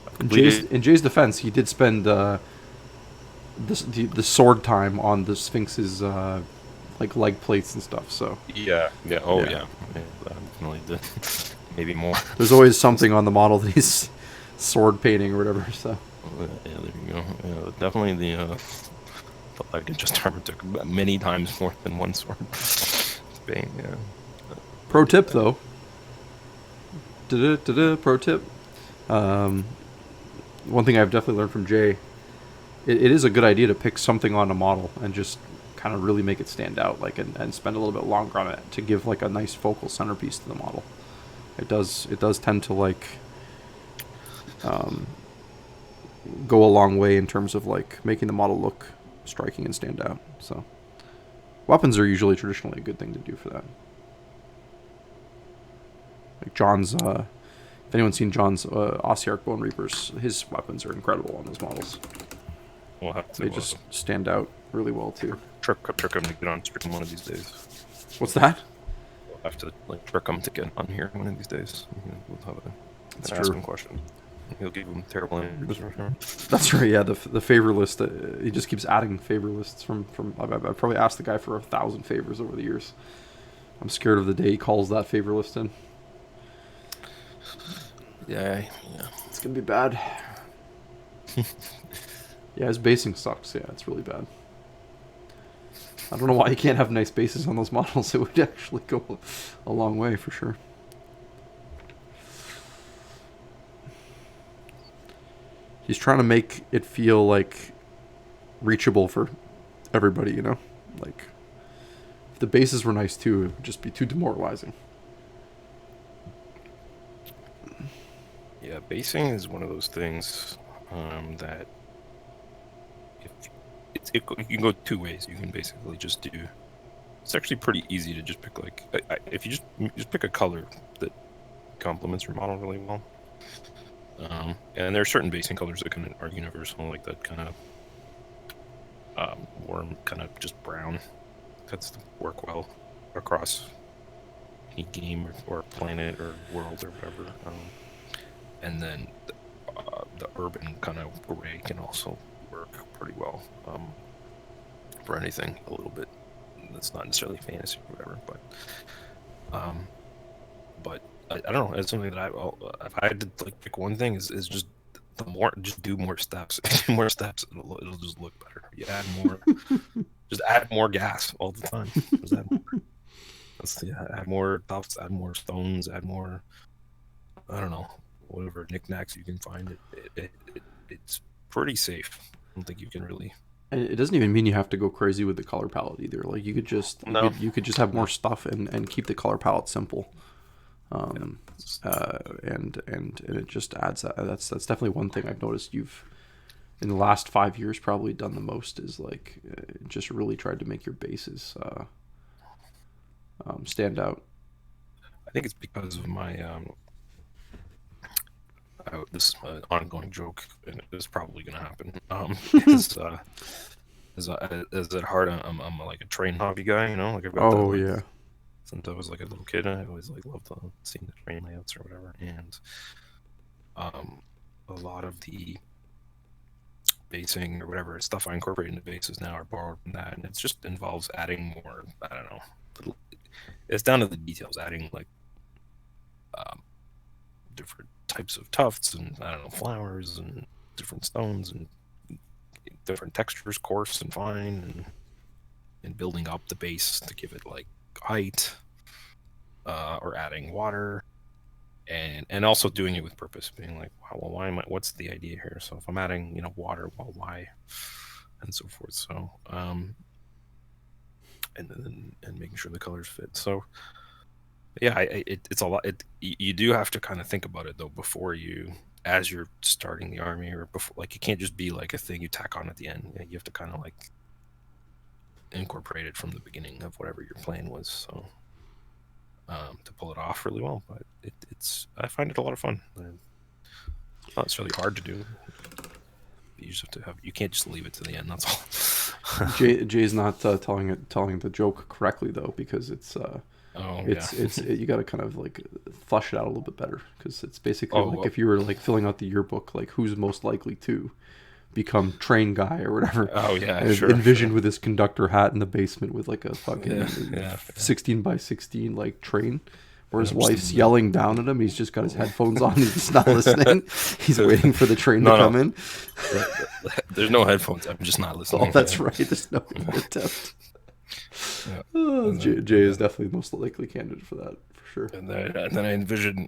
I completed. In Jay's defense, he did spend the sword time on the Sphinx's like leg plates and stuff. So Yeah. Yeah. Oh, yeah, yeah. Yeah, I definitely did. Maybe more. there's always something on the model that he's sword painting or whatever. So Yeah, there you go. Yeah, definitely the just armor took many times more than one sword. Bane, yeah. pro tip though. Pro tip. Um, One thing I've definitely learned from Jay, it is a good idea to pick something on a model and just kind of really make it stand out, like, and spend a little bit longer on it to give like a nice focal centerpiece to the model. It does tend to like um, go a long way in terms of like making the model look striking and stand out. So weapons are usually traditionally a good thing to do for that. Like John's, if anyone's seen John's Ossiarch Bone Reapers, his weapons are incredible on those models. We'll have to They just stand out really well too. trick him to get on stream one of these days. What's that? We'll have to like trick him to get on here one of these days. We'll have That's ask true. him questions. He'll give him terrible answers. That's right. Yeah, the favor list. He just keeps adding favor lists from. I've probably asked the guy for 1,000 favors over the years. I'm scared of the day he calls that favor list in. Yeah. It's gonna be bad. Yeah, his basing sucks. Yeah, it's really bad. I don't know why you can't have nice bases on those models. It would actually go a long way for sure. He's trying to make it feel like reachable for everybody, you know? Like, if the bases were nice too, it would just be too demoralizing. Yeah, basing is one of those things that it you can go 2 ways. You can basically just do. It's actually pretty easy to just pick like if you just pick a color that complements your model really well. And there are certain basing colors that are universal, like that kind of warm, kind of just brown. That's work well across any game or planet or world or whatever. And then the urban kind of gray can also work pretty well for anything a little bit that's not necessarily fantasy or whatever. But I don't know. It's something that if I had to like pick one thing is just just do more steps. Do more steps, it'll just look better. You add more. Just add more gas all the time. Just add more. Add more tufts, add more stones, add more. I don't know, whatever knickknacks you can find. It's pretty safe. I don't think you can really. And it doesn't even mean you have to go crazy with the color palette either. Like you could just you could just have more stuff and keep the color palette simple. And it just adds that. That's definitely one thing I've noticed you've in the last 5 years probably done the most is like just really tried to make your bases stand out. I think it's because of my this ongoing joke, and it's probably going to happen. Is at heart, I'm like a train hobby guy, you know. Like I've got that, like, Yeah. since I was like a little kid, I always like loved seeing the train layouts or whatever, and a lot of the basing or whatever stuff I incorporate into bases now are borrowed from that, and it just involves adding more. I don't know. It's down to the details, adding like different types of tufts and I don't know flowers and different stones and different textures, coarse and fine, and building up the base to give it like height, or adding water, and also doing it with purpose, being like, wow, well, why am I? What's the idea here? So if I'm adding, water, well, why, and so forth. So and making sure the colors fit. So yeah, it's a lot. You do have to kind of think about it though before as you're starting the army, or before, like, it can't just be like a thing you tack on at the end. You have to kind of like incorporate it from the beginning of whatever your plan was. So to pull it off really well, but I find it a lot of fun. It's not necessarily hard to do. You just have to you can't just leave it to the end. That's all. Jay's not telling the joke correctly though, because it's you got to kind of like flush it out a little bit better, because it's basically if you were like filling out the yearbook, like who's most likely to become train guy or whatever. Oh yeah, envisioned with his conductor hat in the basement with like a fucking 16 by 16 like train. Where his wife's yelling down at him. He's just got his headphones on. He's just not listening. He's waiting for the train to come in. There's no headphones. I'm just not listening. Oh, that's right. There's no attempt. Yeah. Jay is definitely the most likely candidate for that, for sure. And then I envision,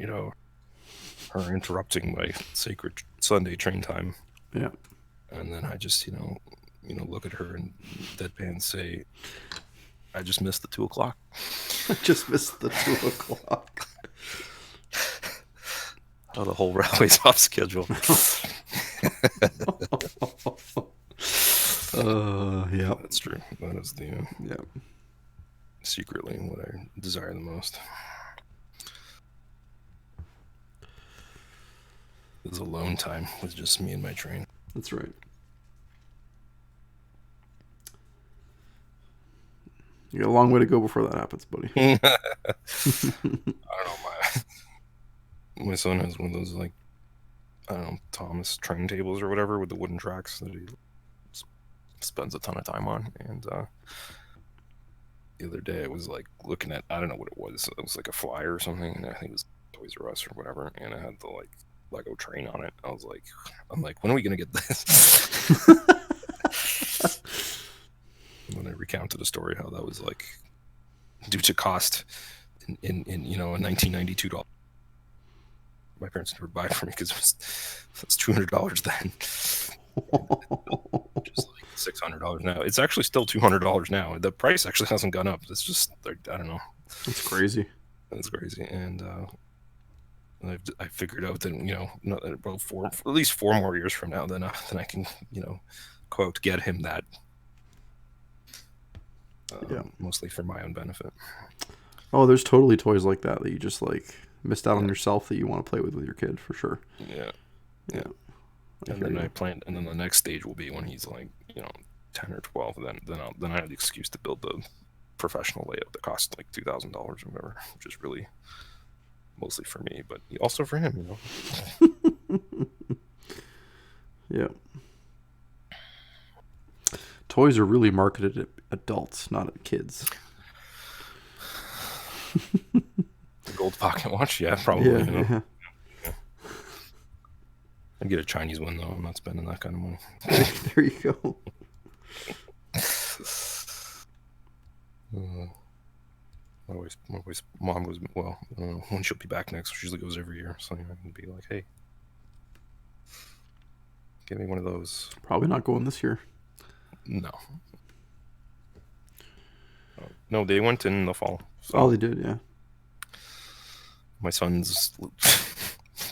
her interrupting my sacred Sunday train time. Yeah. And then I just, look at her and deadpan say, I just missed the 2 o'clock. I just missed the 2 o'clock. Oh, the whole railway's off schedule. Yeah. That's true. That is the secretly what I desire the most. It's alone time with just me and my train. That's right. You got a long way to go before that happens, buddy. I don't know. My son has one of those, like, I don't know, Thomas train tables or whatever with the wooden tracks that he spends a ton of time on. And the other day I was like looking at, I don't know what it was. It was like a flyer or something. And I think it was Toys R Us or whatever. And it had the like Lego train on it. I'm like, when are we gonna get this? When I recounted a story how that was like due to cost in a $1992. My parents never buy it for me because it was $200 then. Just like $600 now. It's actually still $200 now. The price actually hasn't gone up. It's just, I don't know. That's crazy. That's crazy. And I figured out that for at least 4 more years from now, then I can quote get him that. Mostly for my own benefit. Oh, there's totally toys like that you just like missed out on yourself that you want to play with your kid, for sure. Yeah. And then and then the next stage will be when he's like 10 or 12. Then I have the excuse to build the professional layout that costs like $2,000 or whatever, which is really mostly for me, but also for him. Yeah. Toys are really marketed at adults, not at kids. The gold pocket watch, yeah, probably. Yeah. I'd get a Chinese one though. I'm not spending that kind of money. There you go. My wife's mom goes, well, I don't know when she'll be back next. She usually goes every year, so I can be like, hey, give me one of those. Probably not going this year. No. No, they went in the fall. So Oh, they did, yeah. my son's,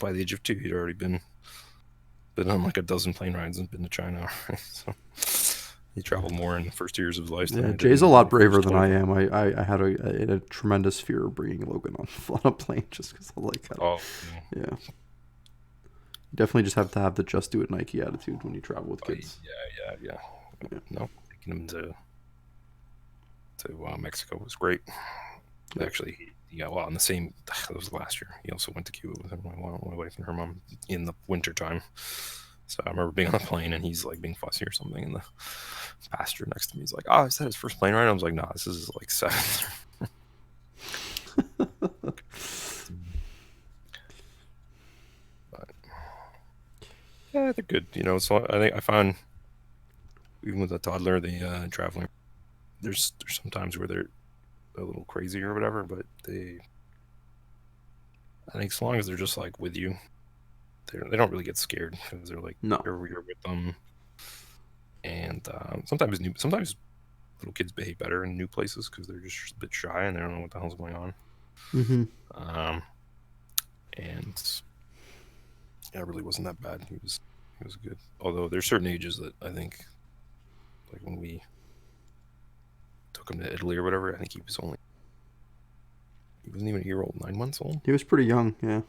by the age of 2, he'd already been on like a dozen plane rides and been to China. So he traveled more in the first years of his life than I Yeah, did Jay's a in lot the braver first than I 24. am. I had a tremendous fear of bringing Logan on a plane just because I like how. Oh, Yeah. You definitely just have to have the just do it Nike attitude when you travel with kids. yeah. Yeah. No, taking him to Mexico was great. Yeah. Actually, yeah, well, in the same, that was last year. He also went to Cuba with my wife and her mom in the winter time. So I remember being on the plane and he's like being fussy or something, and the passenger next to me is like, "Oh, is that his first plane ride?" I was like, "No, this is like 7th." But yeah, they're good. So I think I found even with a toddler, the traveling, there's some times where they're a little crazy or whatever, but I think as long as they're just like with you, they don't really get scared because they're like No. you're with them. And sometimes little kids behave better in new places because they're just a bit shy and they don't know what the hell's going on. Mm-hmm. And yeah, it really wasn't that bad. He was good. Although there's certain ages that I think, like when we took him to Italy or whatever, I think he wasn't even a year old, 9 months old. He was pretty young, yeah.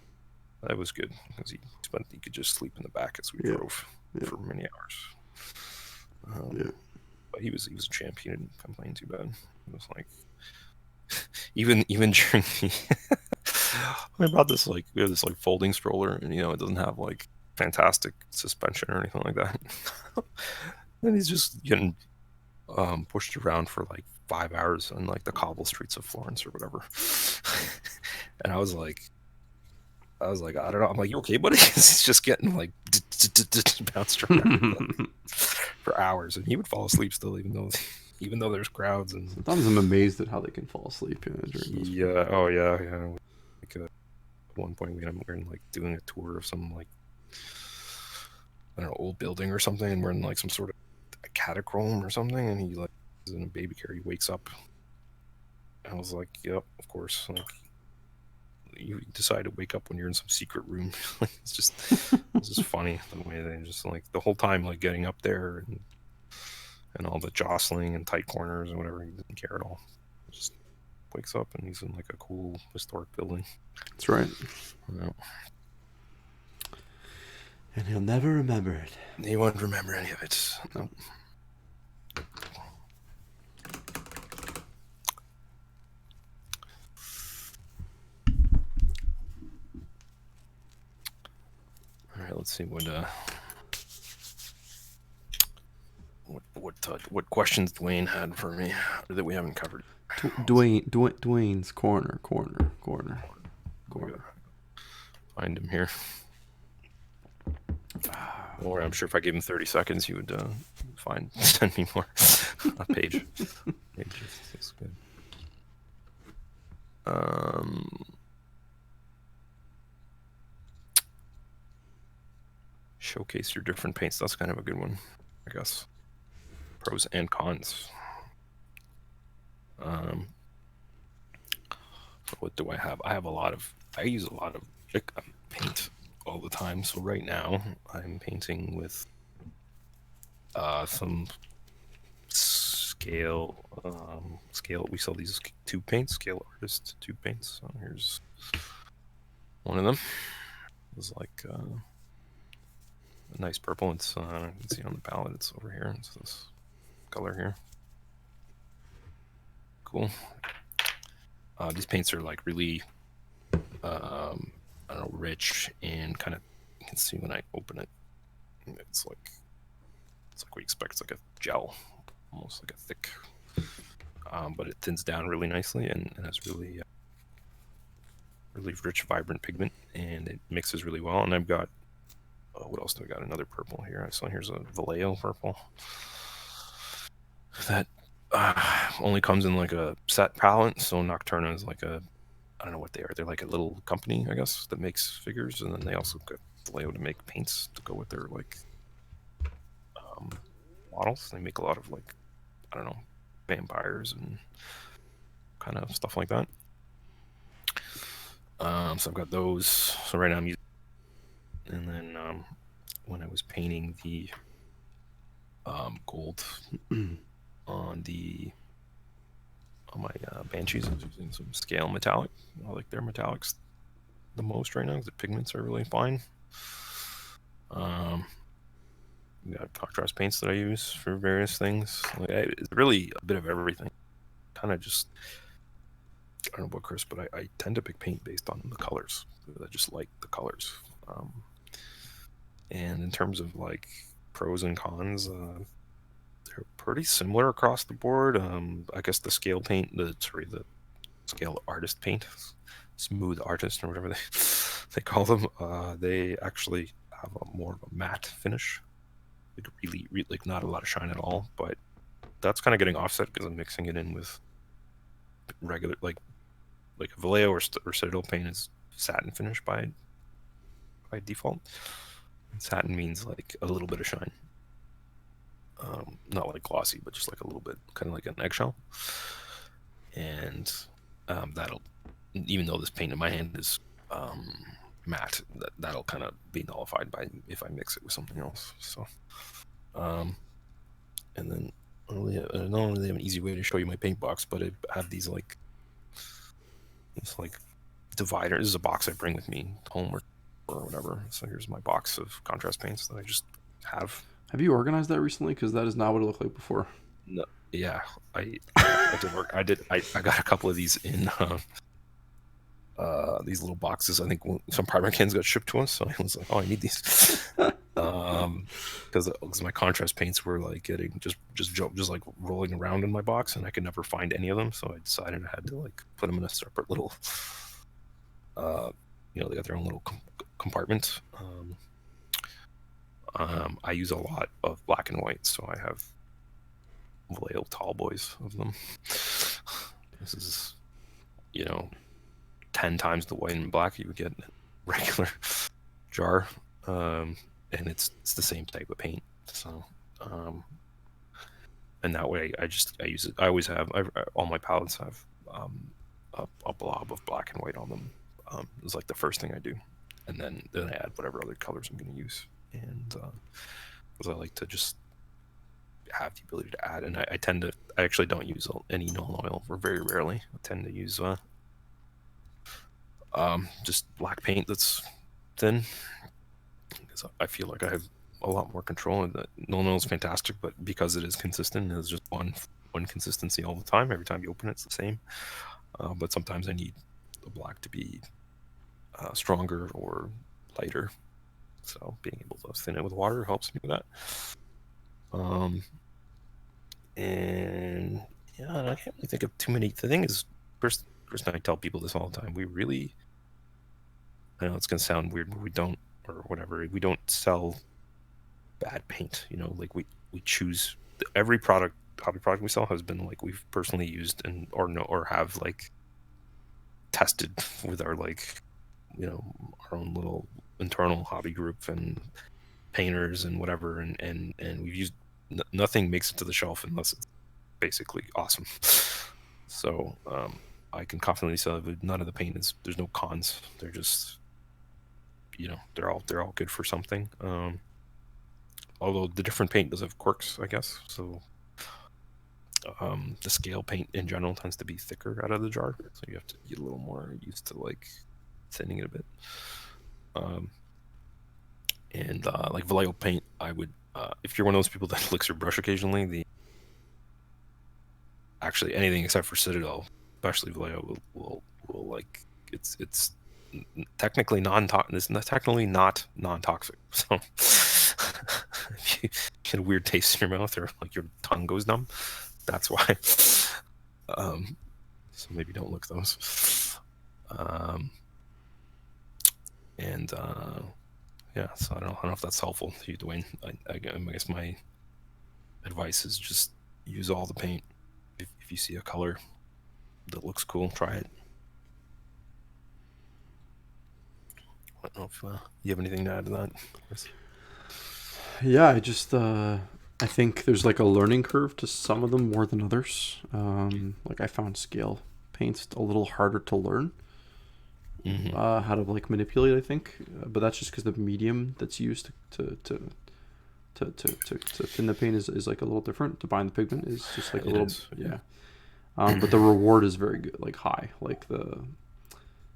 That was good because he could just sleep in the back as we Yeah. drove for many hours. Yeah. But he was a champ. He didn't complain too bad. It was like even during the I brought this we have this folding stroller, and it doesn't have like fantastic suspension or anything like that. And he's just getting pushed around for like 5 hours on like the cobble streets of Florence or whatever. And I was like, I don't know. I'm like, you okay, buddy? He's just getting like bounced around for hours, and he would fall asleep still, even though there's crowds. And sometimes I'm amazed at how they can fall asleep during those. Yeah. Oh yeah. Like at one point we're like doing a tour of some like I don't know old building or something, and we're in like some sort of a catacomb or something, and he like is in a baby carrier. He wakes up. I was like, yep, of course. Like you decide to wake up when you're in some secret room. It's just funny the way they just like the whole time like getting up there and all the jostling and tight corners and whatever. He didn't care at all. He just wakes up and he's in like a cool historic building. That's right. Yeah. And he'll never remember it. He won't remember any of it. No. All right, let's see what questions Dwayne had for me that we haven't covered. Dwayne's corner. Find him here. Or I'm sure if I gave him 30 seconds, he would send me more a page. That's good. Showcase your different paints. That's kind of a good one, I guess. Pros and cons. So what do I have? I use a lot of paint all the time. So right now I'm painting with some scale. We sell these tube paints, Scale Artist tube paints. So here's one of them. It's like a nice purple. It's you can see on the palette. It's over here. It's this color here. Cool. These paints are like really, I don't know, rich and kind of. You can see when I open it, it's like what you expect. It's like a gel, almost like a thick. But it thins down really nicely and has really, really rich, vibrant pigment, and it mixes really well. And I've got, what else do I got? Another purple here. So here's a Vallejo purple. that only comes in like a set palette. So Nocturna is like a, I don't know what they are. They're like a little company, I guess, that makes figures, and then they also get Vallejo to make paints to go with their like models. They make a lot of like, I don't know, vampires and kind of stuff like that. So I've got those. So right now I'm using, and then when I was painting the gold on my Banshees, I was using some scale metallic. I like their metallics the most right now because the pigments are really fine. We got contrast paints that I use for various things. Like, it's really a bit of everything. Kind of just, I don't know about Chris, but I tend to pick paint based on the colors. I just like the colors. And in terms of like pros and cons, they're pretty similar across the board. I guess the scale paint, the scale artist paint, smooth artist or whatever they call them, they actually have a more of a matte finish. Like really, like not a lot of shine at all, but that's kind of getting offset because I'm mixing it in with regular like Vallejo or Citadel paint is satin finish by default. And satin means like a little bit of shine, not like glossy, but just like a little bit, kind of like an eggshell. And that'll, even though this paint in my hand is matte, that'll kind of be nullified by if I mix it with something else. So, and then I don't really have an easy way to show you my paint box, but I have these like, it's like divider. This is a box I bring with me home or whatever. So here's my box of contrast paints that I just have. Have you organized that recently? Because that is not what it looked like before. No, yeah, I did work. I got a couple of these in these little boxes. I think some primer cans got shipped to us, so I was like, oh, I need these. Because my contrast paints were like getting just like rolling around in my box, and I could never find any of them. So I decided I had to like put them in a separate little, they got their own little compartment. I use a lot of black and white, so I have Vallejo tall boys of them. This is, 10 times the white and black you would get in a regular jar. And it's the same type of paint. So, and that way I use it. I always have, all my palettes have a blob of black and white on them. It's like the first thing I do. And then I add whatever other colors I'm going to use. And because I like to just have the ability to add. And I actually don't use any null oil, or very rarely. I tend to use just black paint that's thin, because I feel like I have a lot more control. And that null oil is fantastic, but because it is consistent, it's just one consistency all the time. Every time you open it, it's the same. But sometimes I need the black to be stronger or lighter. So being able to thin it with water helps me with that. And yeah, I can't really think of too many. The thing is, Chris and I tell people this all the time. We really, I know it's gonna sound weird, but we don't, or whatever. We don't sell bad paint. Like we choose every hobby product we sell has been like we've personally used or have like tested with our like our own little internal hobby group and painters and whatever, and we've used nothing makes it to the shelf unless it's basically awesome. So I can confidently say that none of the paint there's no cons. They're just they're all good for something. Although the different paint does have quirks, I guess. So the scale paint in general tends to be thicker out of the jar, so you have to get a little more used to like thinning it a bit. And like Vallejo paint, I would if you're one of those people that licks your brush occasionally, actually anything except for Citadel, especially Vallejo, will like it's technically non-toxic. It's technically not non-toxic. So if you get a weird taste in your mouth or like your tongue goes numb, that's why. So maybe don't lick those. And yeah, so I don't know if that's helpful to you, Dwayne. I guess my advice is just use all the paint. If you see a color that looks cool, try it. I don't know if you have anything to add to that, Chris? Yeah, I think there's like a learning curve to some of them more than others. Like I found scale paints a little harder to learn how to like manipulate. I think, but that's just because the medium that's used to thin the paint is like a little different. To bind the pigment is just like a little yeah. But the reward is very good, like high. Like the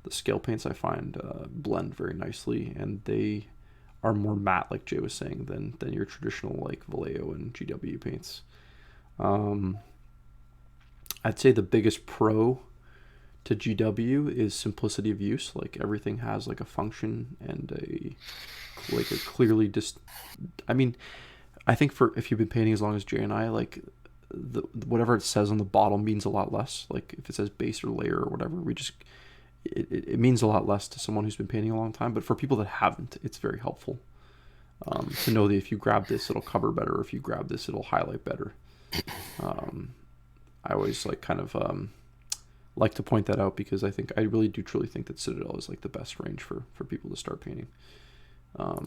scale paints I find blend very nicely, and they are more matte, like Jay was saying, than your traditional like Vallejo and GW paints. I'd say the biggest pro to GW is simplicity of use. Like everything has like a function and a clearly just. I mean, I think for if you've been painting as long as Jay and I, like whatever it says on the bottle means a lot less. Like if it says base or layer or whatever, it means a lot less to someone who's been painting a long time. But for people that haven't, it's very helpful to know that if you grab this, it'll cover better. Or if you grab this, it'll highlight better. I always like kind of like to point that out because I really do truly think that Citadel is like the best range for people to start painting. Yeah,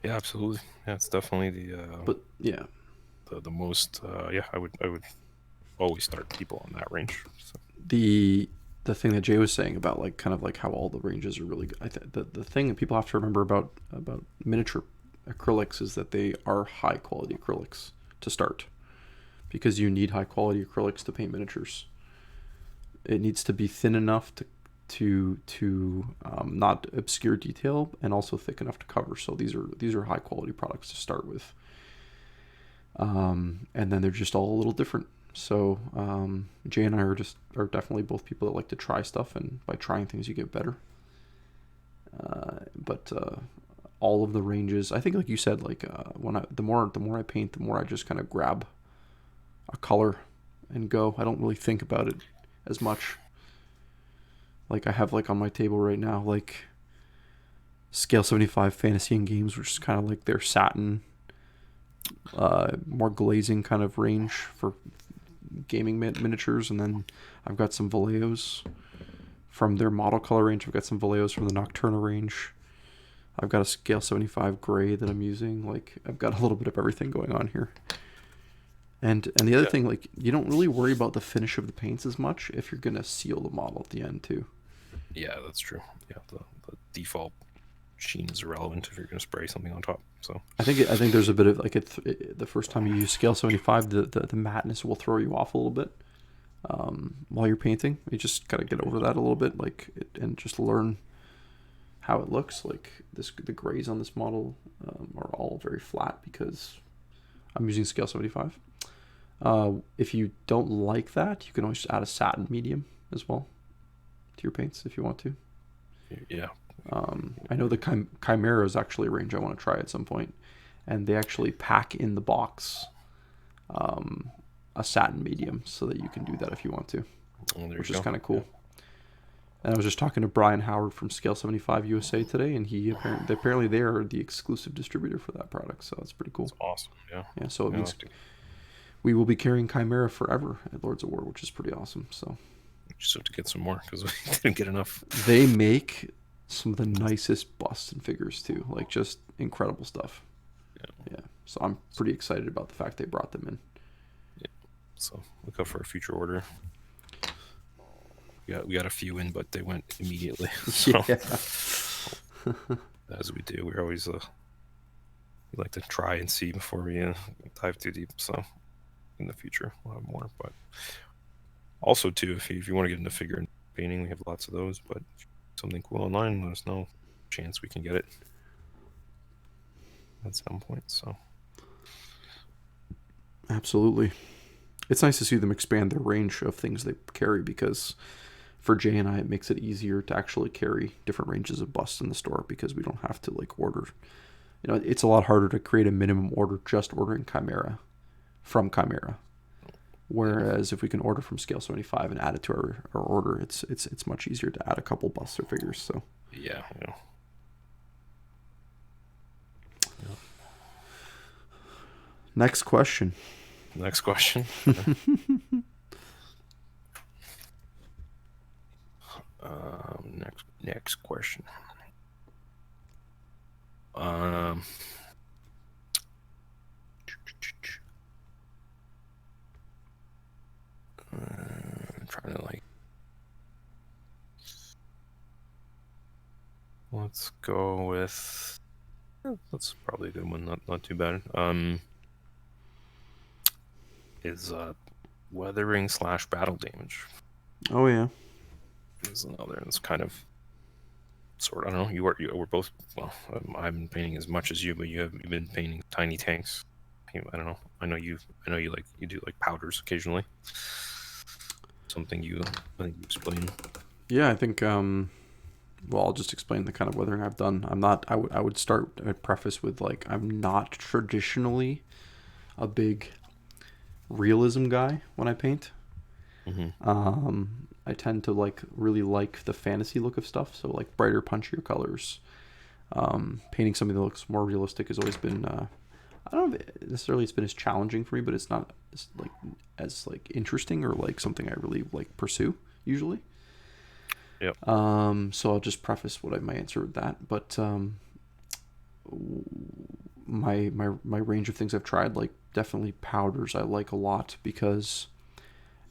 absolutely. Yeah, it's definitely but yeah, the most. I would always start people on that range. So. The thing that Jay was saying about like kind of like how all the ranges are really good. The thing that people have to remember about miniature acrylics is that they are high quality acrylics to start, because you need high quality acrylics to paint miniatures. It needs to be thin enough to not obscure detail, and also thick enough to cover. So these are high quality products to start with, and then they're just all a little different. So Jay and I are definitely both people that like to try stuff, and by trying things you get better. But all of the ranges, I think, like you said, like the more I paint, the more I just kind of grab a color and go. I don't really think about it as much. Like I have like on my table right now, like Scale 75 Fantasy and Games, which is kind of like their satin, more glazing kind of range for gaming miniatures. And then I've got some Vallejos from their model color range. I've got some Vallejos from the Nocturna range. I've got a Scale 75 gray that I'm using. Like I've got a little bit of everything going on here. And the other thing, like you don't really worry about the finish of the paints as much if you're gonna seal the model at the end too. Yeah, that's true. Yeah, the default sheen is irrelevant if you're gonna spray something on top. So I think there's a bit of like the first time you use Scale 75, the matteness will throw you off a little bit while you're painting. You just gotta get over that a little bit, like and just learn how it looks. Like the grays on this model are all very flat because I'm using Scale 75. If you don't like that, you can always just add a satin medium as well to your paints if you want to. Yeah. I know the Chimera is actually a range I want to try at some point, and they actually pack in the box a satin medium so that you can do that if you want to, which is kind of cool. Yeah. And I was just talking to Brian Howard from Scale 75 USA today, and apparently they are the exclusive distributor for that product, so that's pretty cool. That's awesome. Yeah. Yeah. So it means we will be carrying Chimera forever at Lords of War, which is pretty awesome. So just have to get some more because we didn't get enough. They make some of the nicest busts and figures too, like just incredible stuff. Yeah. So I'm pretty excited about the fact they brought them in. Yeah. So look out for a future order. We got a few in, but they went immediately. So, yeah. As we do, we always we like to try and see before we dive too deep. So in the future we'll have more. But also too, if you want to get into figure and painting, we have lots of those. But something cool online, let us know. Chance we can get it at some point. So absolutely, it's nice to see them expand their range of things they carry, because for Jay and I, it makes it easier to actually carry different ranges of busts in the store because we don't have to like order. You know, it's a lot harder to create a minimum order just ordering Chimera from Chimera. Whereas if we can order from Scale 75 and add it to our order, it's much easier to add a couple busts or figures. So yeah. Next question. Next question. Next question. I'm trying to like. Let's go with. That's probably a good one. Not too bad. Is weathering / battle damage. Oh yeah. Is another. It's kind of. Sort. I don't know. We're both. Well, I've been painting as much as you, but you've been painting tiny tanks. I don't know. I know you do like powders occasionally. Something I think you explain. Yeah, I think. Well, I'll just explain the kind of weathering I've done. I'm not. I would start. I'd preface with like I'm not traditionally a big realism guy when I paint. I tend to really like the fantasy look of stuff, so like brighter, punchier colors. Painting something that looks more realistic has always been. I don't know if necessarily it's been as challenging for me, but it's not as interesting or like something I really like pursue usually. Yep. So I'll just preface my answer with that. But my range of things I've tried, like definitely powders, I like a lot because,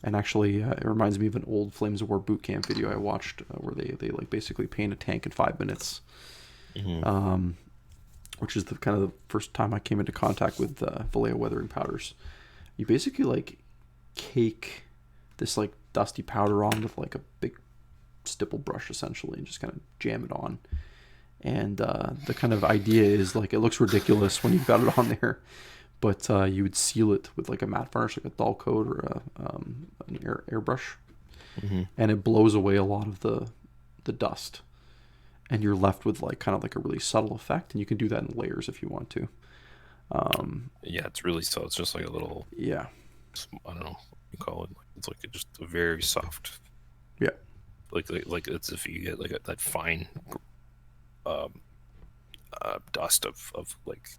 and actually it reminds me of an old Flames of War boot camp video I watched where they like basically paint a tank in 5 minutes. Which is the kind of the first time I came into contact with Vallejo weathering powders. You basically like cake this like dusty powder on with like a big stipple brush essentially and just kind of jam it on. And the kind of idea is like it looks ridiculous when you've got it on there, but you would seal it with like a matte varnish, like a dull coat or an airbrush, and it blows away a lot of the dust, and you're left with like kind of like a really subtle effect. And you can do that in layers if you want to. Yeah, it's really so. It's just like a little. Yeah. I don't know what you call it. It's like just a very soft. Yeah. Like it's if you get like that fine dust of like.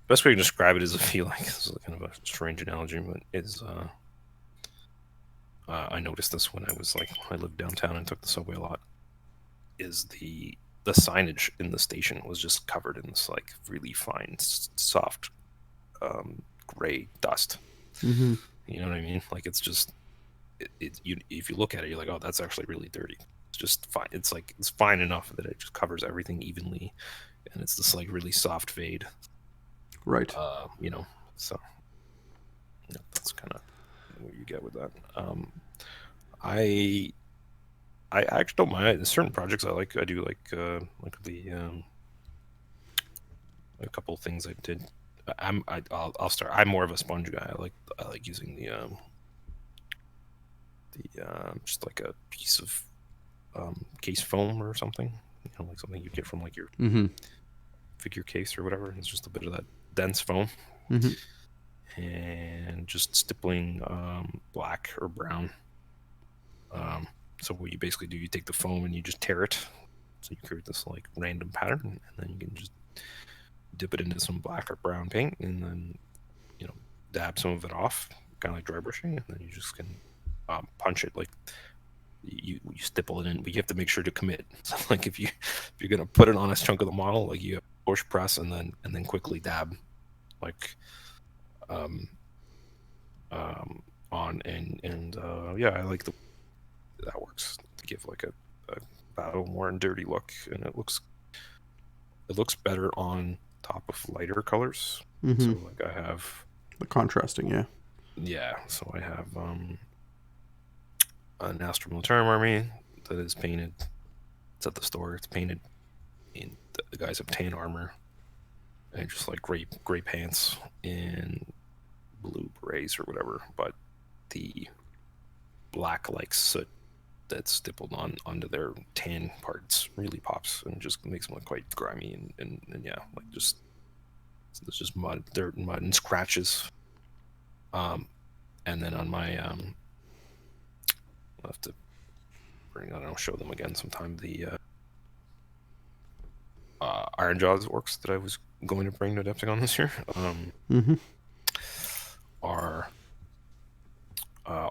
Best way to describe it is if you like. This is kind of a strange analogy, but is I noticed this when I lived downtown and took the subway a lot. Is the signage in the station was just covered in this like really fine, soft, gray dust. Mm-hmm. You know what I mean? Like it's just if you look at it, you're like, oh, that's actually really dirty. It's just fine. It's like it's fine enough that it just covers everything evenly, and it's this like really soft fade. Right. So that's kind of what you get with that. I actually don't mind. There's certain projects I like. I do like the a couple of things I did. I'll start. I'm more of a sponge guy. I like using the just like a piece of case foam or something. Like something you get from like your figure case or whatever. It's just a bit of that dense foam, and just stippling black or brown. So what you basically do, you take the foam and you just tear it. So you create this like random pattern, and then you can just dip it into some black or brown paint, and then dab some of it off, kind of like dry brushing, and then you just can punch it like you stipple it in, but you have to make sure to commit. So like if you're gonna put it on a chunk of the model, like you push press and then quickly dab, like on and yeah, I like that works to give like a battle worn dirty look, and it looks better on top of lighter colors. So like I have the contrasting, yeah, so I have an Astra Militarum army that is painted. It's at the store. It's painted in the guys have tan armor and just like gray pants and blue berets or whatever, but the black like soot that's stippled onto their tan parts really pops and just makes them look quite grimy and yeah, like just there's just mud, dirt and mud and scratches. And then on my I'll have to show them again sometime. The Iron Jaws orcs that I was going to bring to Adepticon this year are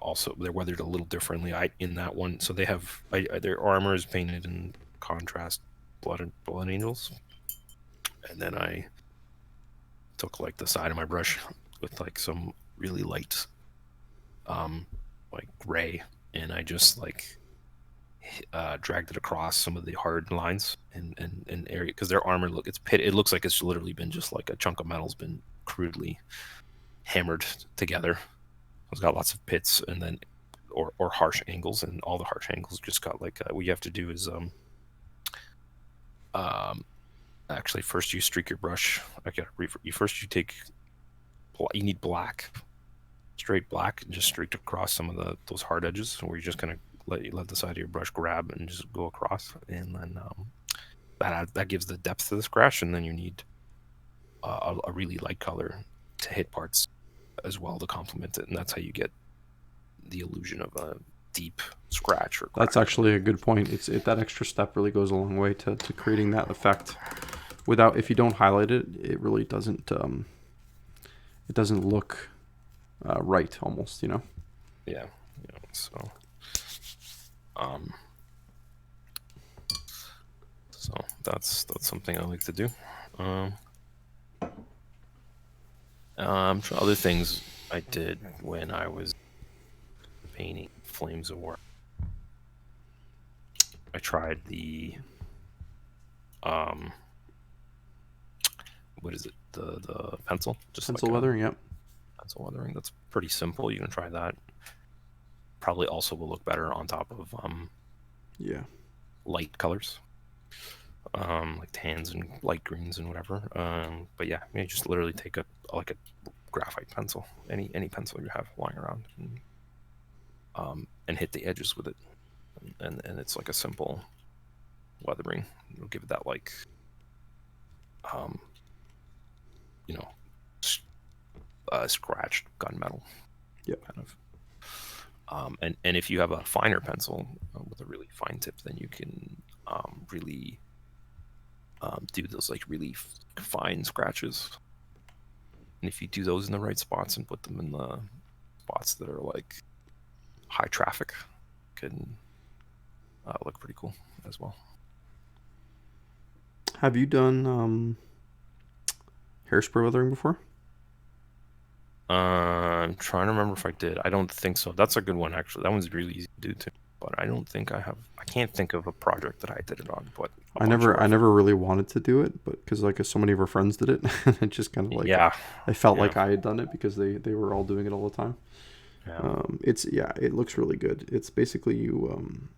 also they're weathered a little differently. In that one, so they have their armor is painted in contrast blood angels, and then I took like the side of my brush with like some really light like gray, and I just like dragged it across some of the hard lines and area, because their armor it looks like it's literally been just like a chunk of metal's been crudely hammered together. It's got lots of pits and then or harsh angles, and all the harsh angles just got like what you have to do is actually first you streak your brush. You need black, straight black, and just streaked across some of those hard edges where you're just gonna let the side of your brush grab and just go across, and then that gives the depth to the scratch. And then you need a really light color to hit parts as well to complement it, and that's how you get the illusion of a deep scratch or crack. That's actually a good point. That extra step really goes a long way to creating that effect. If you don't highlight it, it really doesn't look right, almost, you know. Yeah. So that's something I like to do. Other things I did when I was painting Flames of War, I tried the what is it, the pencil, just pencil weathering. Yep. Pencil weathering. That's pretty simple. You can try that. Probably also will look better on top of light colors, like tans and light greens and whatever. But yeah, you just literally take a graphite pencil, any pencil you have lying around, and hit the edges with it, and it's like a simple weathering. It'll give it that like scratched gunmetal. Yep. Kind of. And if you have a finer pencil with a really fine tip, then you can really do those like really fine scratches. And if you do those in the right spots and put them in the spots that are like high traffic, can look pretty cool as well. Have you done hairspray weathering before? I'm trying to remember if I did. I don't think so. That's a good one, actually. That one's really easy to do too. But I don't think I have. I can't think of a project that I did it on. But I never really wanted to do it, but because like so many of our friends did it, it just kind of like I felt like I had done it because they were all doing it all the time. Yeah. It looks really good. It's basically you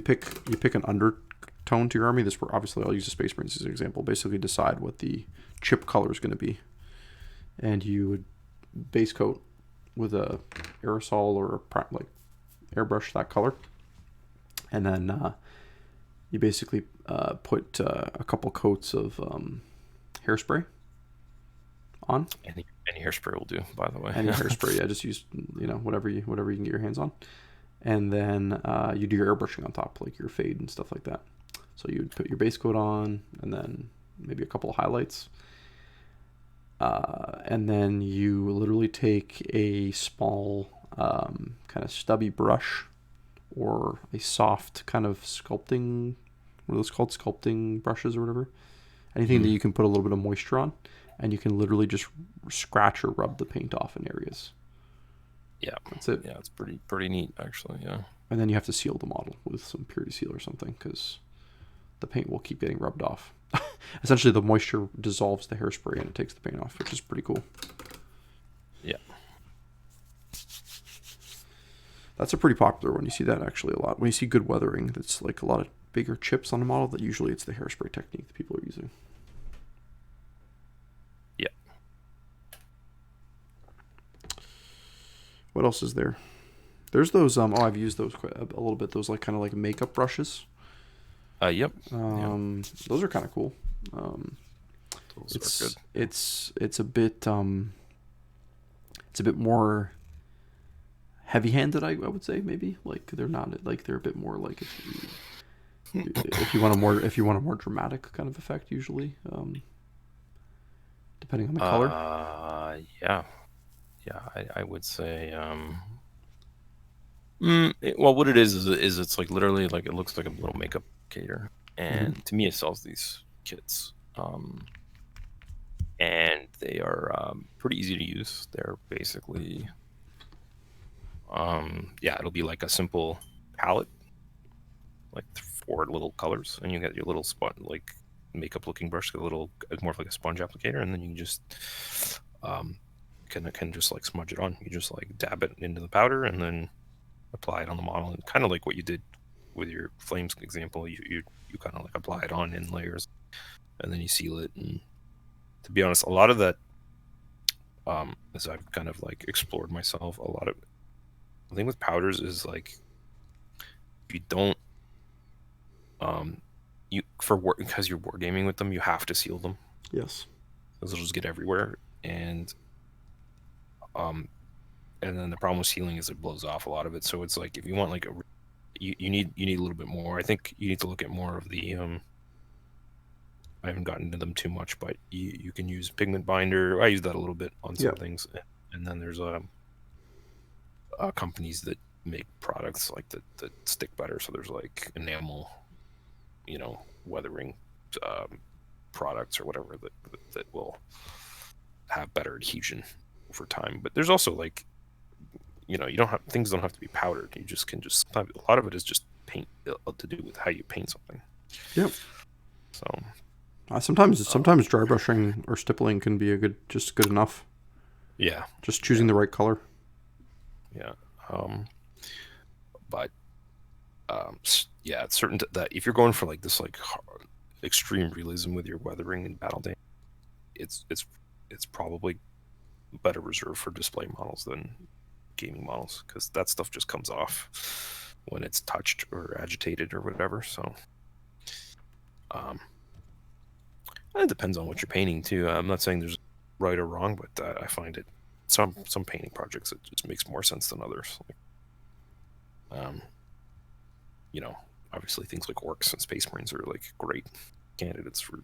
pick an undertone to your army. Obviously I'll use the Space Marines as an example. Basically decide what the chip color is going to be, and you would base coat with a aerosol or like airbrush that color, and then you basically put a couple coats of hairspray on. Any hairspray will do, by the way. Any hairspray, yeah. Just use whatever you can get your hands on, and then you do your airbrushing on top, like your fade and stuff like that. So you would put your base coat on, and then maybe a couple of highlights, and then you literally take a small kind of stubby brush or a soft kind of sculpting, what are those called, sculpting brushes or whatever, anything that you can put a little bit of moisture on, and you can literally just scratch or rub the paint off in areas. Yeah, that's it. Yeah, it's pretty neat, actually. Yeah. And then you have to seal the model with some purity seal or something, because the paint will keep getting rubbed off. Essentially, the moisture dissolves the hairspray and it takes the paint off, which is pretty cool. Yeah. That's a pretty popular one. You see that actually a lot. When you see good weathering, that's like a lot of bigger chips on a model, that usually it's the hairspray technique that people are using. Yeah. What else is there? There's those, I've used those quite a little bit. Those like kind of like makeup brushes. Yep. Those are kind of cool. Those are good. It's a bit more heavy-handed, I would say, maybe. Like they're not like, they're a bit more like if you want a more dramatic kind of effect, usually, depending on the color. yeah, I would say well, what it is it's like literally like it looks like a little makeup applicator, and to me it sells these kits, and they are pretty easy to use. They're basically yeah, it'll be like a simple palette, like 4 little colors, and you get your little spot like makeup looking brush, a little more of like a sponge applicator, and then you can just can just like smudge it on. You just like dab it into the powder and then apply it on the model, and kind of like what you did with your flames example. You kind of like apply it on in layers, and then you seal it. And to be honest, a lot of that, as I've kind of like explored myself, a lot of the thing with powders is like if you don't you for work because you're wargaming with them, you have to seal them. Yes. Because they'll just get everywhere, and then the problem with sealing is it blows off a lot of it. So it's like if you want like you need a little bit more. I think you need to look at more of the I haven't gotten into them too much, but you can use pigment binder. I use that a little bit on some things, and then there's companies that make products like that stick better. So there's like enamel, weathering products or whatever that will have better adhesion over time. But there's also like you don't have things don't have to be powdered. You just can a lot of it is just paint to do with how you paint something. Yep. So sometimes dry brushing or stippling can be just good enough. Yeah. Just choosing the right color. Yeah. But yeah, it's certain that if you're going for like this like extreme realism with your weathering and battle damage, it's probably better reserved for display models than gaming models, because that stuff just comes off when it's touched or agitated or whatever. So it depends on what you're painting too. I'm not saying there's right or wrong, but I find it some painting projects it just makes more sense than others. Like, obviously things like orcs and space marines are like great candidates for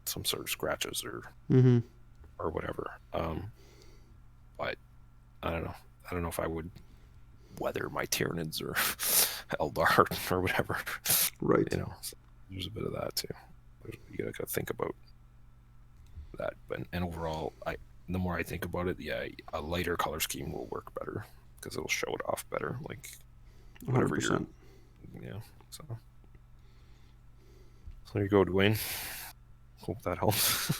some sort of scratches or whatever. But I don't know if I would weather my Tyranids or Eldar or whatever. Right. So there's a bit of that too. You gotta think about that. And overall, the more I think about it, yeah, a lighter color scheme will work better because it'll show it off better. Like whatever 100%. So there you go, Dwayne. Hope that helps.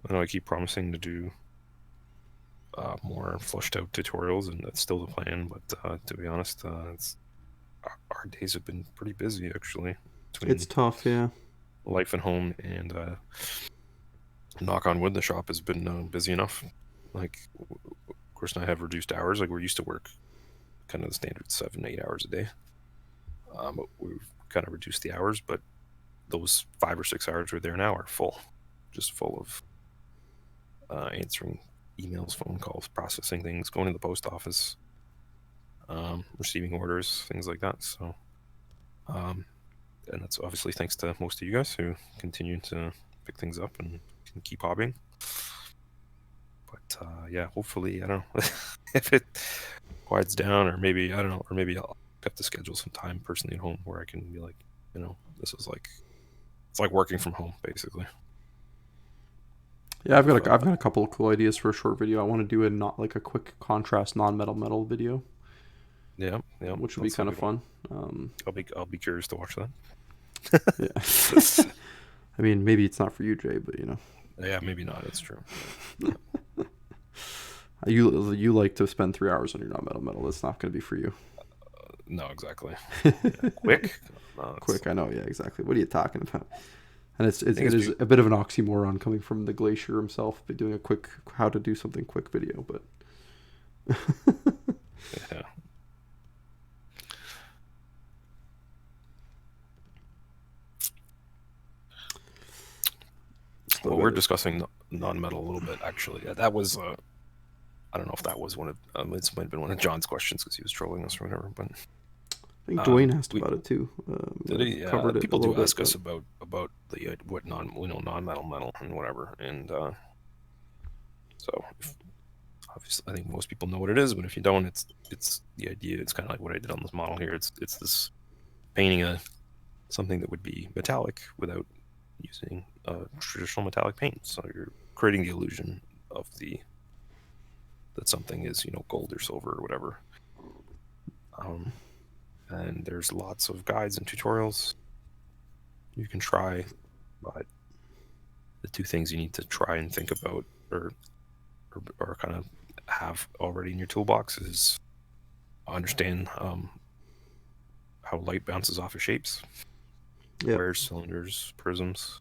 I know I keep promising to do more fleshed out tutorials, and that's still the plan. But to be honest, our days have been pretty busy actually. It's tough, yeah. Life and home, and knock on wood, the shop has been busy enough. Like, of course, I have reduced hours. Like, we're used to work kind of the standard 7-8 hours a day. But we've kind of reduced the hours, but those 5 or 6 hours we're there now are full, just full of answering emails, phone calls, processing things, going to the post office, receiving orders, things like that. So, and that's obviously thanks to most of you guys who continue to pick things up and keep hobbying. But yeah, hopefully, I don't know if it quiets down, or maybe I don't know, or maybe I'll have to schedule some time personally at home where I can be like, this is like it's like working from home basically. Yeah, I've got a couple of cool ideas for a short video. I want to do a quick contrast non-metal video. Yeah, which would be kind of fun. I'll be curious to watch that. Yeah. I mean, maybe it's not for you, Jay, but Yeah, maybe not. It's true. You like to spend 3 hours on your non-metal. That's not going to be for you. No, exactly. Yeah. Quick. Quick. I know. Yeah, exactly. What are you talking about? And it is a bit of an oxymoron coming from the glacier himself, but doing a quick how to do something quick video, but yeah. Well, we're discussing non-metal a little bit, actually. Yeah, that was, I don't know if that was one of, it might have been one of John's questions because he was trolling us or whatever, but I think Dwayne asked about it too. Did he? Yeah, people do ask us about the what non-metal metal and whatever, and So obviously, I think most people know what it is, but if you don't, it's the idea. It's kind of like what I did on this model here. It's this painting something that would be metallic without using a traditional metallic paint. So you're creating the illusion of that something is, gold or silver or whatever. And there's lots of guides and tutorials you can try, but the two things you need to try and think about or kind of have already in your toolbox is understand how light bounces off of shapes, squares, cylinders, prisms.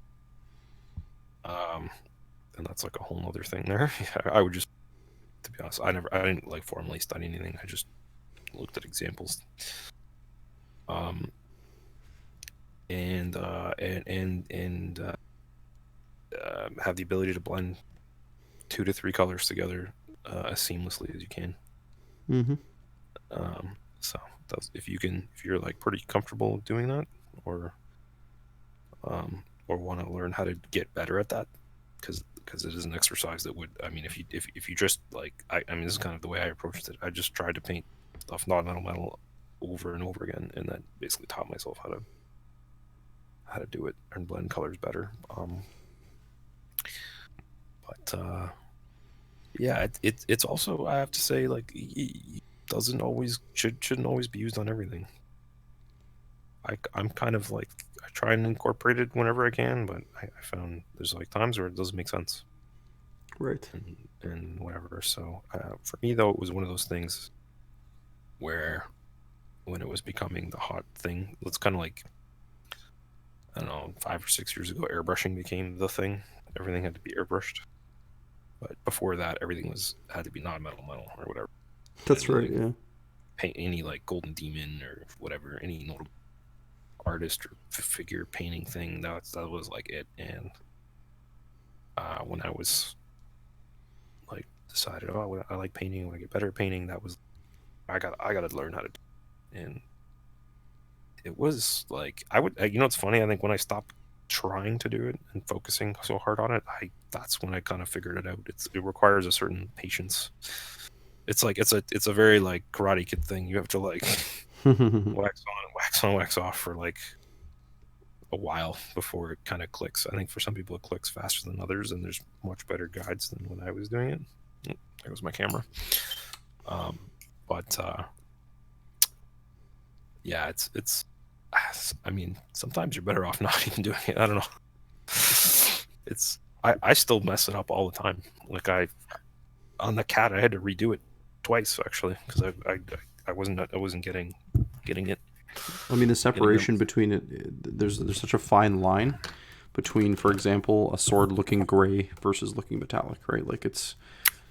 And that's like a whole other thing there. I would just, to be honest, I didn't like formally study anything. I just looked at examples. And have the ability to blend 2 to 3 colors together as seamlessly as you can. So if you're like pretty comfortable doing that, or want to learn how to get better at that, because it is an exercise that would, I mean, if you just like, I mean, this is kind of the way I approached it. I just tried to paint stuff non-metal over and over again, and that basically taught myself how to do it and blend colors better. Yeah, it's also, I have to say, like, it shouldn't always be used on everything. I'm kind of like, I try and incorporate it whenever I can, but I found there's like times where it doesn't make sense. Right. And whatever. So for me, though, it was one of those things where when it was becoming the hot thing, it's kind of like, I don't know, 5 or 6 years ago, airbrushing became the thing. Everything had to be airbrushed. But before that, everything had to be non-metal or whatever. That's right, yeah. Paint any like Golden Demon or whatever, any notable artist or figure painting thing, that was like it. And when I was like decided, I like painting, when I get better at painting, that was, I gotta learn how to do it. And it was like, it's funny, I think when I stopped trying to do it and focusing so hard on it, that's when I kind of figured it out. It requires a certain patience. It's like it's a very like Karate Kid thing. You have to like wax on, wax off for like a while before it kind of clicks. I think for some people it clicks faster than others, and there's much better guides than when I was doing it. There goes my camera. Yeah, it's. I mean, sometimes you're better off not even doing it. I don't know. I still mess it up all the time. Like on the cat, I had to redo it twice actually, because I wasn't getting it. I mean, the separation between it, there's such a fine line between, for example, a sword looking gray versus looking metallic, right? Like it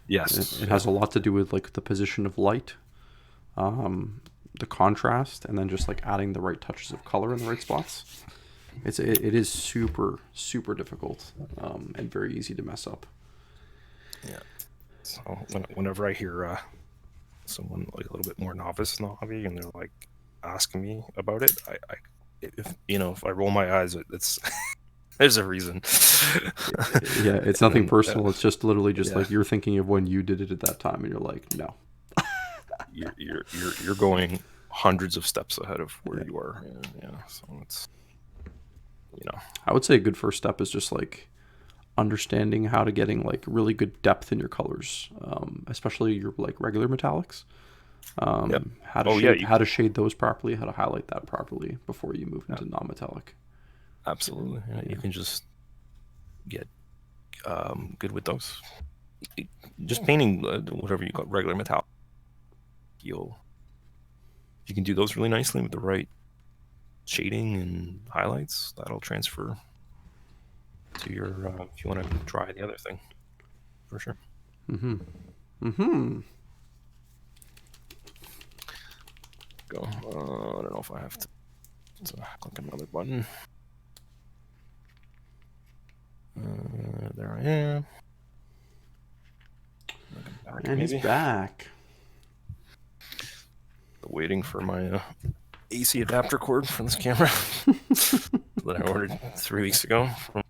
has a lot to do with like the position of light, the contrast, and then just like adding the right touches of color in the right spots. It is super, super difficult, and very easy to mess up. Yeah. So whenever I hear someone like a little bit more novice in the hobby and they're like asking me about it, if I roll my eyes, it's there's a reason. Yeah, it's nothing personal. It's just literally just like you're thinking of when you did it at that time, and you're like, no. You're going hundreds of steps ahead of where you are. Yeah. So it's, I would say a good first step is just like understanding how to getting like really good depth in your colors, especially your like regular metallics. How to shade those properly, how to highlight that properly before you move into non-metallic. Absolutely. Yeah. You can just get good with those. Just painting whatever you call regular metallic. You can do those really nicely with the right shading and highlights. That'll transfer to your if you want to try the other thing, for sure. Go. I don't know if I have to click another button. There I am. And he's back. Waiting for my AC adapter cord for this camera that I ordered 3 weeks ago from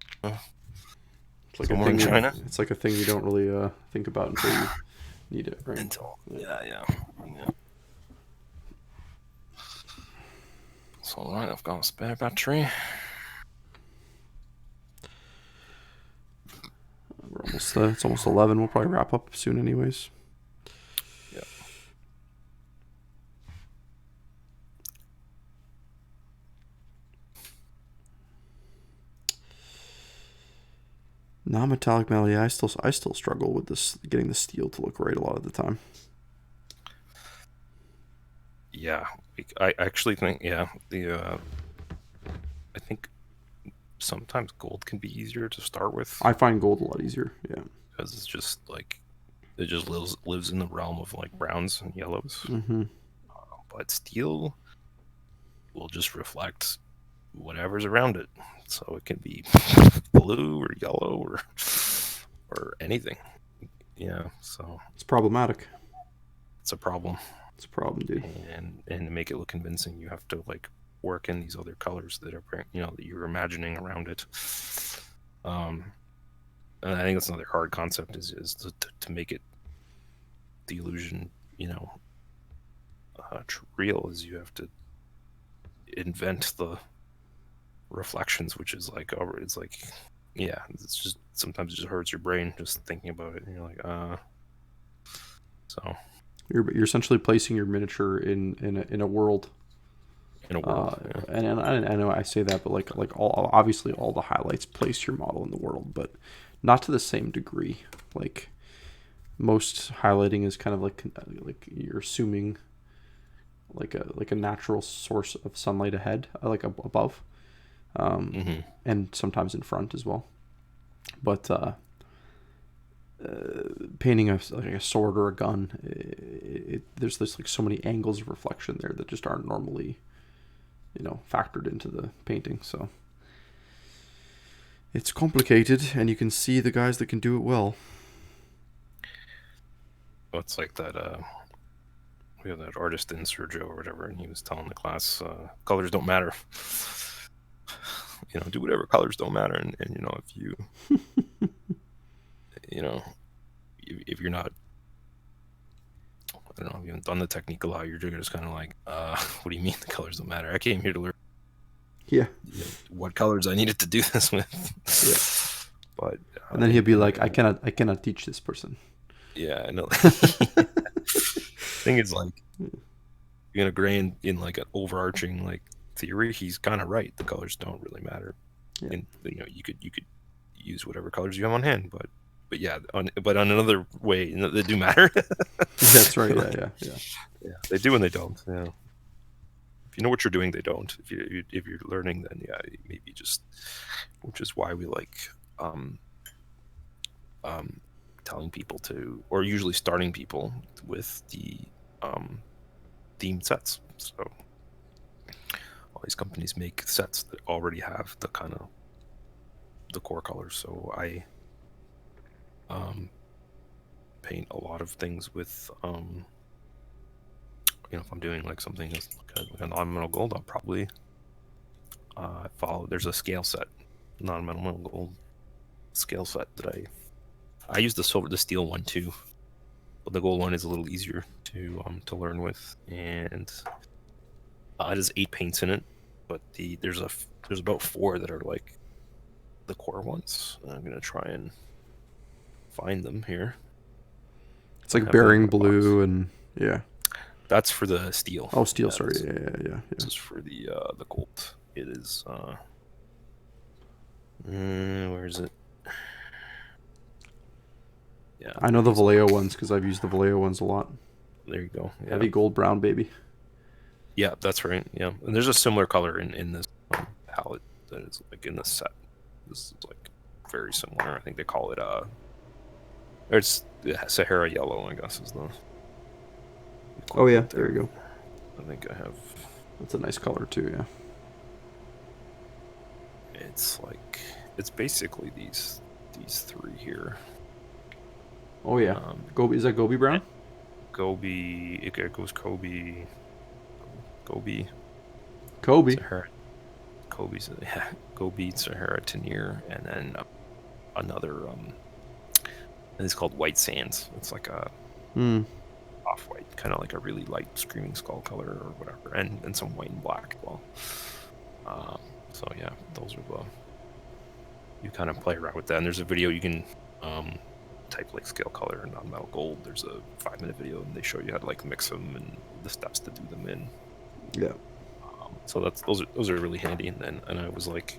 It's like a somewhere in thing. China. It's like a thing you don't really think about until you need it, right? Until yeah. So alright, I've got a spare battery. We're almost. It's almost 11. We'll probably wrap up soon, anyways. Yeah. Non-metallic metal. Yeah, I still struggle with this, getting the steel to look right a lot of the time. Yeah, I actually think I think sometimes gold can be easier to start with. I find gold a lot easier. Yeah. Because it's just like it just lives in the realm of like browns and yellows. Mm-hmm. But steel will just reflect whatever's around it, so it can be blue or yellow or anything. Yeah, so It's problematic. it's a problem. It's a problem, dude. And to make it look convincing, you have to like work in these other colors that are that you're imagining around it. And I think that's another hard concept is to make it the illusion, real. Is you have to invent the reflections, which is like it's like it's just sometimes it just hurts your brain just thinking about it, and you're like so You're essentially placing your miniature in a world. In a world, and I know I say that, but like obviously all the highlights place your model in the world, but not to the same degree. Like most highlighting is kind of like you're assuming like a natural source of sunlight ahead, like above, and sometimes in front as well. But painting a sword or a gun, there's like so many angles of reflection there that just aren't normally factored into the painting. So it's complicated, and you can see the guys that can do it well. Well, it's like that we have that artist in Sergio or whatever, and he was telling the class colors don't matter. Do whatever, colors don't matter. And if you if you're not, I don't know, if you haven't done the technique a lot, you're just kind of like, what do you mean the colors don't matter? I came here to learn what colors I needed to do this with. But and then he'll be like, I cannot teach this person. Yeah, I know. Thing is, like, you're gonna grain in like an overarching like theory. He's kind of right. The colors don't really matter. And you could use whatever colors you have on hand, but yeah, on another way, they do matter. That's right. Yeah, they do and they don't. Yeah. If you know what you're doing, they don't. If you're learning, then maybe just, which is why we like telling people to, or usually starting people with the themed sets. So all these companies make sets that already have the kind of the core colors. So I paint a lot of things with if I'm doing like something that's like a non-metal gold, I'll probably follow. There's a scale set, non-metal gold scale set that I use the steel one too, but the gold one is a little easier to learn with, and it has 8 paints in it, but there's about 4 that are like the core ones. I'm gonna try and find them here. It's like bearing blue and That's for the steel. Oh, steel. Sorry. Yeah. This is for the gold. It is. Where is it? Yeah. I know the Vallejo ones because I've used the Vallejo ones a lot. There you go. Yeah. Heavy gold brown, baby. Yeah, that's right. Yeah, and there's a similar color in this palette that is like in the set. This is like very similar. I think they call it it's Sahara yellow, I guess is the. Oh yeah, there you go. I think I have. That's a nice color too. Yeah. It's basically these 3 here. Oh yeah. Gobi, is that Gobi brown? Gobi. It goes Kobe. Kobe. Sahara. Kobe's Gobi, Sahara, Tanir, and then another and it's called white sands. It's like a Hmm. off-white, kind of like a really light screaming skull color or whatever, and some white and black as well. So yeah, those are the, you kind of play around with that. And there's a video you can type like scale color and non-metal gold. There's a 5-minute video and they show you how to like mix them and the steps to do them in. Yeah. So those are really handy. And I was like,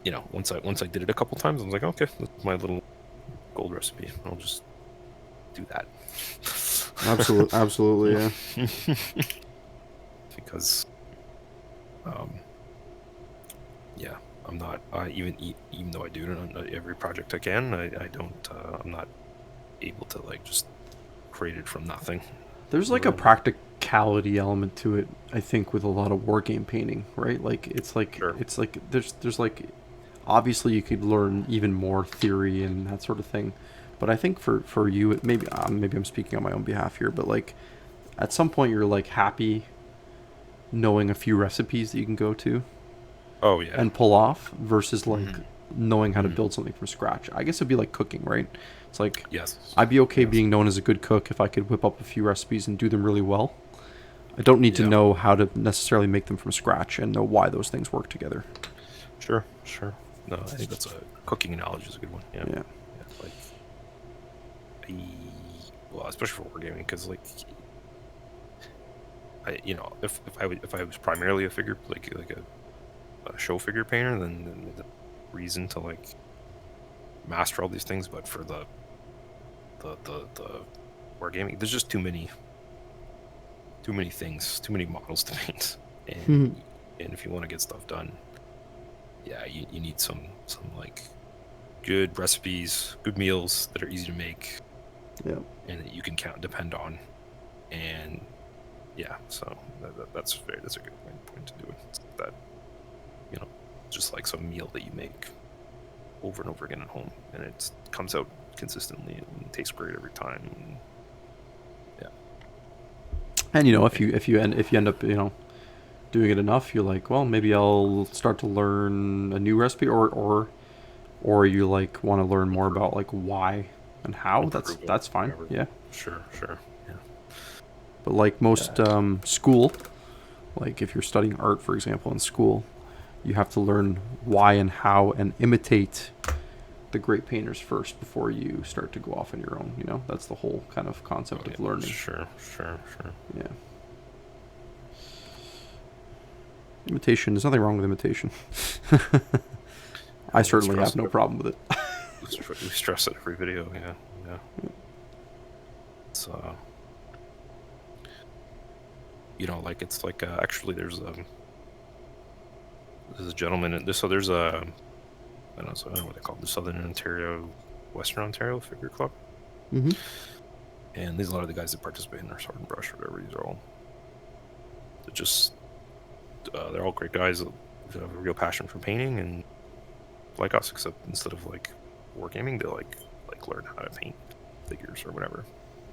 you know, once I did it a couple times, I was like, okay, that's my little gold recipe. I'll just do that. Absolutely, yeah. Because, yeah, I'm not. Even though I do it on every project I can, I don't. I'm not able to like just create it from nothing. There's like a practicality element to it, I think, with a lot of wargame painting, right? Like Sure. it's like there's like obviously you could learn even more theory and that sort of thing, but I think for you, maybe I'm speaking on my own behalf here, but like at some point you're like happy knowing a few recipes that you can go to Oh yeah. and pull off versus like Mhm. knowing how to Mhm. build something from scratch. I guess it'd be like cooking, right? It's like Yes. I'd be okay Yes. being known as a good cook if I could whip up a few recipes and do them really well. I don't need to Yeah. know how to necessarily make them from scratch and know why those things work together. Sure. Sure. No, I think that's a cooking knowledge is a good one. Yeah. Yeah. Yeah. Like, well, especially for wargaming, because like, you know, if I was primarily a figure like a show figure painter, then the reason to like master all these things. But for the wargaming, there's just too many things, too many models to paint, and if you want to get stuff done, yeah, you need some like good recipes, good meals that are easy to make, Yeah. and that you can depend on, and yeah, so that's a good point to do it. It's that, you know, just like some meal that you make over and over again at home, and it comes out consistently and tastes great every time. And, yeah. And you know, if you end up, you know, doing it enough, you're like, well, maybe I'll start to learn a new recipe, or you like want to learn more about like why and how. Improve it, That's fine. whatever. Yeah. Sure. Yeah. But like most school, like if you're studying art, for example, in school, you have to learn why and how and imitate the great painters first before you start to go off on your own. You know, that's the whole kind of concept of learning. Sure. Yeah. Imitation. There's nothing wrong with imitation. I certainly have no problem with it. We stress it every video. Yeah. It's you know, like it's like actually there's a gentleman in this. So there's a I don't know what they call it, the Southern Ontario, Western Ontario Figure Club. Mm-hmm. And these are a lot of the guys that participate in our Sword and Brush or whatever. These are all they're all great guys that have a real passion for painting and like us, except instead of like wargaming, they like learn how to paint figures or whatever.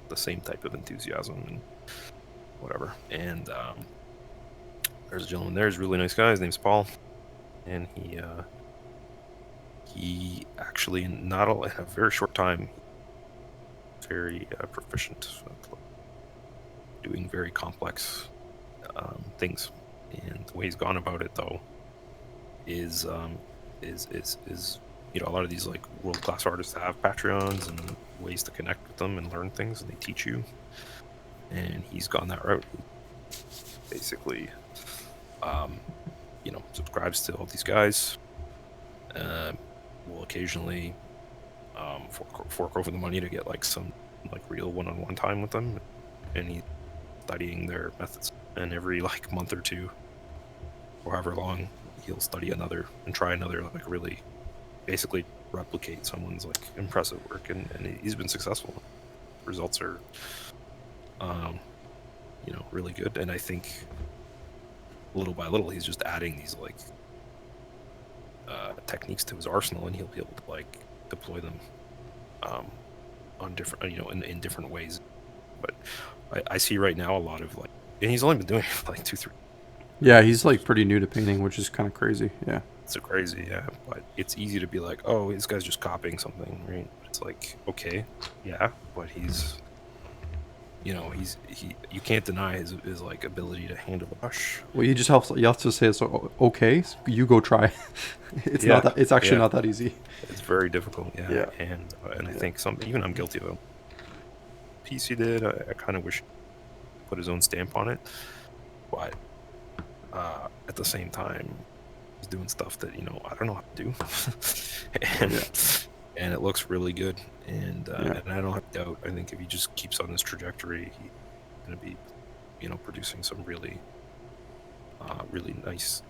The same type of enthusiasm and whatever. And there's a gentleman there, he's a really nice guy. His name's Paul, and he actually in a very short time, very proficient, doing very complex things. And the way he's gone about it, though, is you know, a lot of these like world-class artists have Patreons and ways to connect with them and learn things, and they teach you. And he's gone that route. Basically, you know, subscribes to all these guys. Will occasionally fork over the money to get like some like real one-on-one time with them, and he's studying their methods. And every like month or two, or however long, he'll study another and try another, like really, basically replicate someone's like impressive work, and he's been successful. Results are, you know, really good. And I think little by little, he's just adding these like techniques to his arsenal, and he'll be able to like deploy them on different, you know, in different ways. But I see right now a lot of like, and he's only been doing it for like 2-3. Yeah, he's like pretty new to painting, which is kind of crazy. Yeah. It's crazy, yeah. But it's easy to be like, oh, this guy's just copying something, right? It's like, okay, yeah, but he's, you can't deny his like ability to handle a brush. Well, you have to say it's okay. So you go try. It's not Yeah, that. It's actually yeah, not that easy. it's very difficult, yeah. Yeah. And I Yeah. think even I'm guilty of it. Piece he did, I kind of wish he put his own stamp on it, but at the same time, he's doing stuff that I don't know how to do, and Yeah. and it looks really good. And Yeah. and I don't have doubt. I think if he just keeps on this trajectory, he's going to be, producing some really, really nice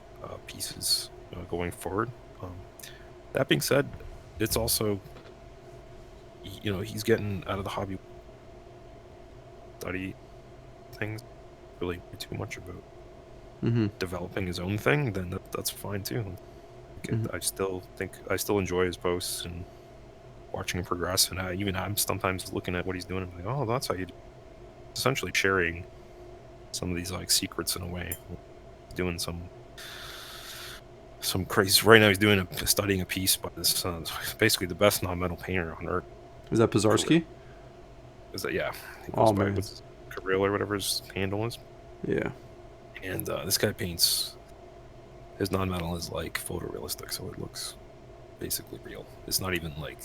pieces going forward. That being said, it's also, he's getting out of the hobby study things really too much about Mm-hmm. developing his own thing. Then that's fine too. Mm-hmm. I still enjoy his posts and watching him progress. And I'm sometimes looking at what he's doing and I'm like, oh, that's how you do. Essentially sharing some of these like secrets in a way. Doing some crazy. Right now, he's studying a piece by this basically the best non-metal painter on earth. Is that Pizarski? Is that, yeah? He Oh goes by man. what's Kirill or whatever his handle is. Yeah. And this guy paints. His non-metal is like photorealistic, so it looks basically real. It's not even like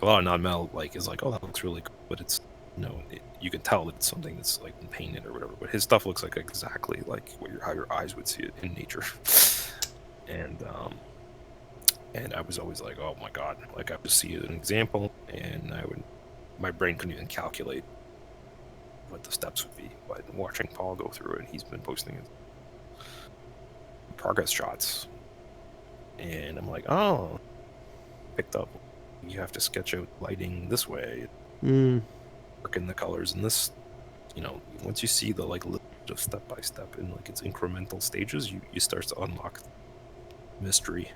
a lot of non-metal like is like, oh, that looks really cool, but it's you can tell that it's something that's like been painted or whatever. But his stuff looks like exactly like how your eyes would see it in nature. And I was always like, oh my god, like I would see an example, and my brain couldn't even calculate what the steps would be. But watching Paul go through it, he's been posting his progress shots, and I'm like, oh, picked up. You have to sketch out lighting this way, work in the colors in this. Once you see the like little step by step in like its incremental stages, you start to unlock mystery.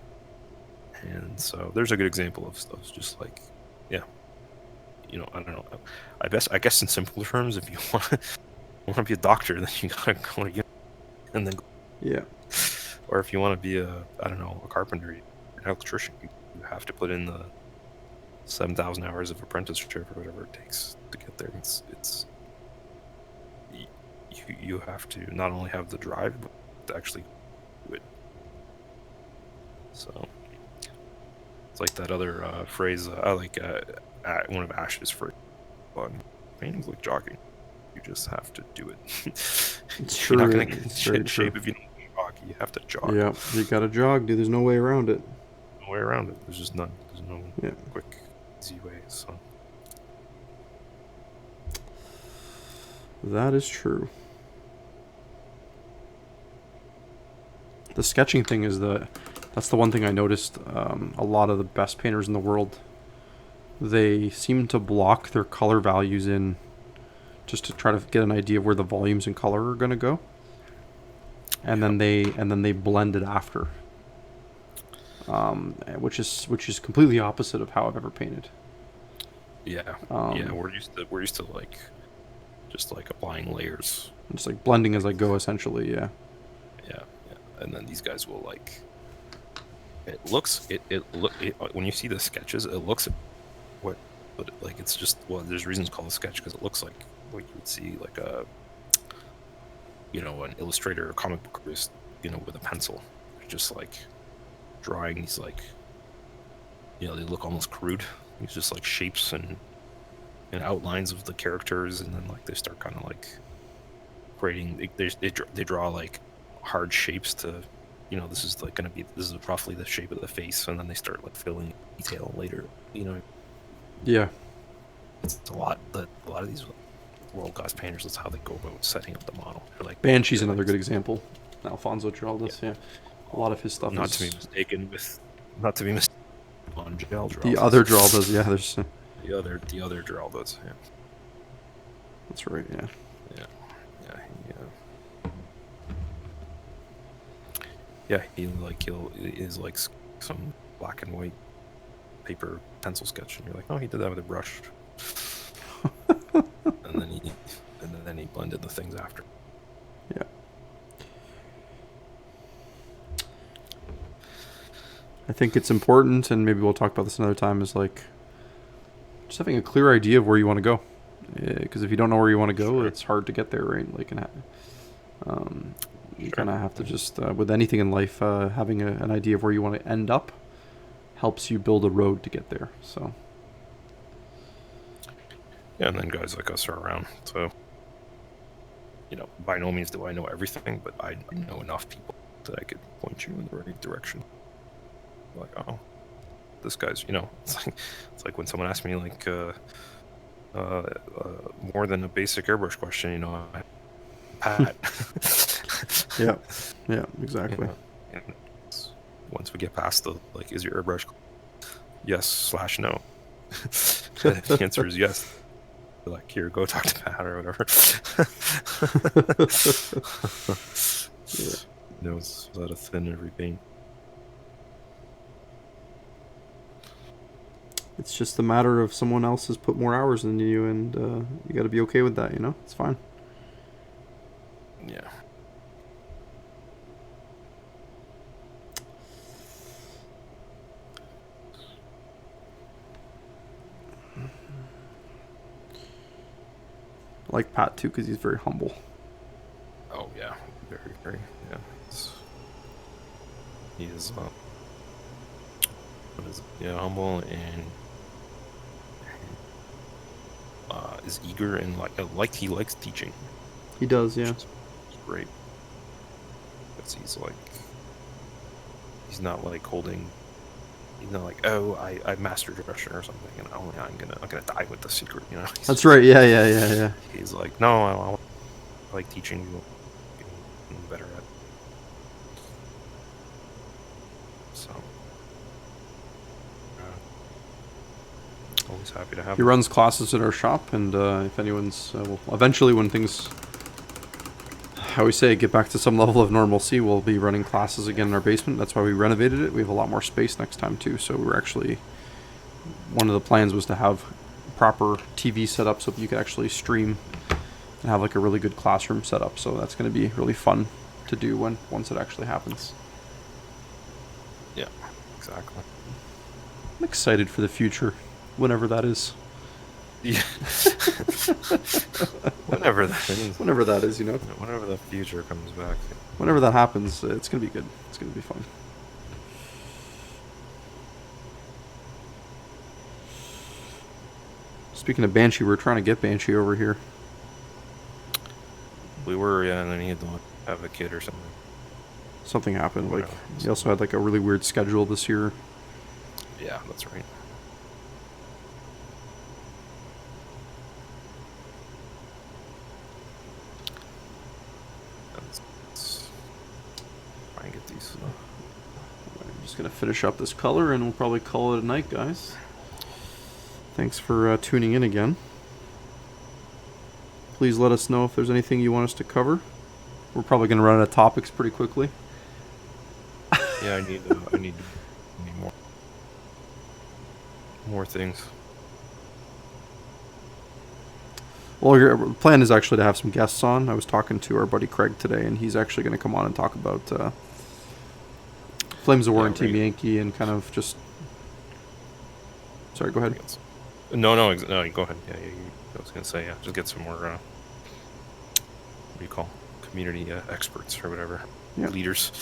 And so there's a good example of just like, yeah, I don't know. I guess in simple terms, if you want to be a doctor, then you gotta go to and then Yeah. or if you want to be a carpenter, an electrician, you have to put in the 7,000 hours of apprenticeship or whatever it takes to get there. You have to not only have the drive, but to actually do it. So it's like that other phrase. I like one of Ash's phrases on painting's like jogging. You just have to do it. It's You're true. not going to It's get very in true. shape if you don't jog. You have to jog. Yeah. You gotta jog, dude. There's no way around it. No way around it. There's just none. There's no Yeah. quick, easy way. So That is true. The sketching thing that's the one thing I noticed. A lot of the best painters in the world, they seem to block their color values in just to try to get an idea of where the volumes and color are going to go, and then they blend it after, which is completely opposite of how I've ever painted. yeah, we're used to like just like applying layers. Just like blending as I go, essentially. Yeah. Yeah. And then these guys will like. When you see the sketches, it looks but like it's just there's reasons called a sketch because it looks like what you would see like an illustrator or comic book artist with a pencil, just like drawing these like they look almost crude. It's just like shapes and outlines of the characters, and then like they start kind of like creating. They draw like hard shapes to. This is like going to be. This is roughly the shape of the face, and then they start like filling detail later. Yeah. It's a lot of these world-class painters. That's how they go about setting up the model. Banshee's another good example. Alfonso Geraldus. Yeah. A lot of his stuff. Not to be mistaken on Geraldus. The other Geraldus. Yeah. There's. The other Geraldus. Yeah. That's right. Yeah. Yeah, is like some black and white paper pencil sketch, and you're like, oh, he did that with a brush, and then he blended the things after. Yeah. I think it's important, and maybe we'll talk about this another time, is like just having a clear idea of where you want to go. Because if you don't know where you want to go, Sure. it's hard to get there, right? Like, you Sure. kind of have to just, with anything in life, having an idea of where you want to end up helps you build a road to get there. So, Yeah, and then guys like us are around. So, by no means do I know everything, but I know enough people that I could point you in the right direction. Like, oh, this guy's, it's like when someone asks me like more than a basic airbrush question, Pat. yeah, yeah, exactly. And once we get past the like, is your airbrush yes/no? The answer is yes. Like, here, go talk to Pat or whatever. Yeah. Knows how to thin every paint. It's just a matter of someone else has put more hours than you, and you got to be okay with that. It's fine. Yeah. I like Pat too because he's very humble. Oh yeah, very, very. Yeah. He is. What is it? Yeah, humble and is eager and he likes teaching. He does, yeah. It's great. Because he's not like holding. He's not like, oh, I mastered Russian or something, and I'm gonna die with the secret, That's right. Yeah. He's like, no, I like teaching you, getting better at it. So, always happy to have He him. runs classes at our shop, and if anyone's, well, eventually when things, how we say, get back to some level of normalcy, we'll be running classes again in our basement. That's why we renovated it. We have a lot more space next time too. So we're actually, one of the plans was to have proper TV set up so that you could actually stream and have like a really good classroom set up. So that's going to be really fun to do once it actually happens. Yeah, exactly. I'm excited for the future, whenever that is. Yeah. Whenever that is. Whenever that is, Whenever the future comes back. Whenever that happens, it's going to be good. It's going to be fun. Speaking of Banshee, we're trying to get Banshee over here. We were, yeah, and then he had to have a kid or something. Something happened. Like, he also had like a really weird schedule this year. Yeah, that's right. Let's try and get these. I'm just going to finish up this color and we'll probably call it a night, guys. Thanks for tuning in again. Please let us know if there's anything you want us to cover. We're probably going to run out of topics pretty quickly. Yeah, I need more things. Well, your plan is actually to have some guests on. I was talking to our buddy Craig today, and he's actually going to come on and talk about Flames of War and Team Yankee and kind of just... Sorry, go ahead. No, go ahead. Yeah, I was going to say, yeah, just get some more, what do you call, community experts or whatever, leaders,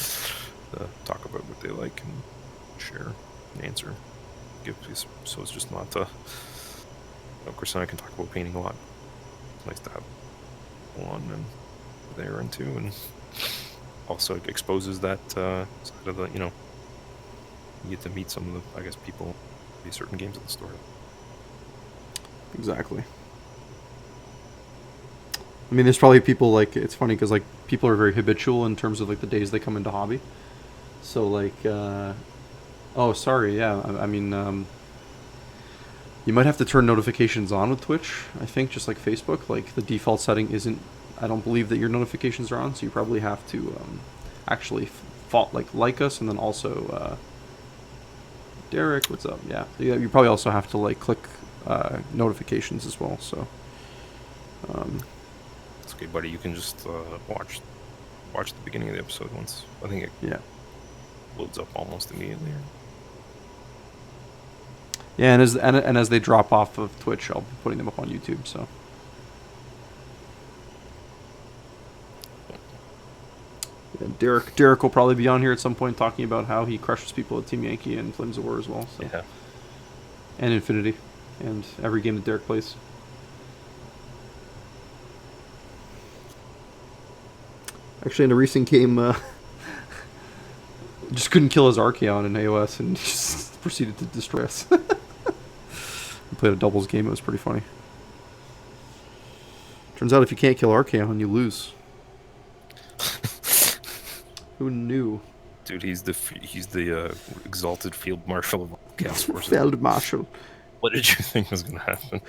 talk about what they like and share and answer. So it's just not, Chris and I can talk about painting a lot. It's nice to have one and there and two, and also exposes that side of the, you get to meet some of the, I guess, people play certain games at the store. Exactly. I mean, there's probably people, like, it's funny because, like, people are very habitual in terms of, like, the days they come into hobby. So, like, oh, sorry, yeah, I mean, you might have to turn notifications on with Twitch, I think, just like Facebook. Like, the default setting isn't, I don't believe that your notifications are on, so you probably have to actually like us, and then also, Derek, what's up? Yeah, you probably also have to, like, click notifications as well, so... It's okay, buddy. You can just watch the beginning of the episode once. I think it loads up almost immediately. Yeah, and as they drop off of Twitch, I'll be putting them up on YouTube. So. Yeah, Derek will probably be on here at some point talking about how he crushes people at Team Yankee and Flames of War as well. So. Yeah. And Infinity, and every game that Derek plays. Actually, in a recent game, just couldn't kill his Archeon in AOS and just proceeded to destroy us. We played a doubles game. It was pretty funny. Turns out if you can't kill Archeon, you lose. Who knew? Dude, he's the exalted field marshal of chaos forces. Field Marshal. What did you think was going to happen?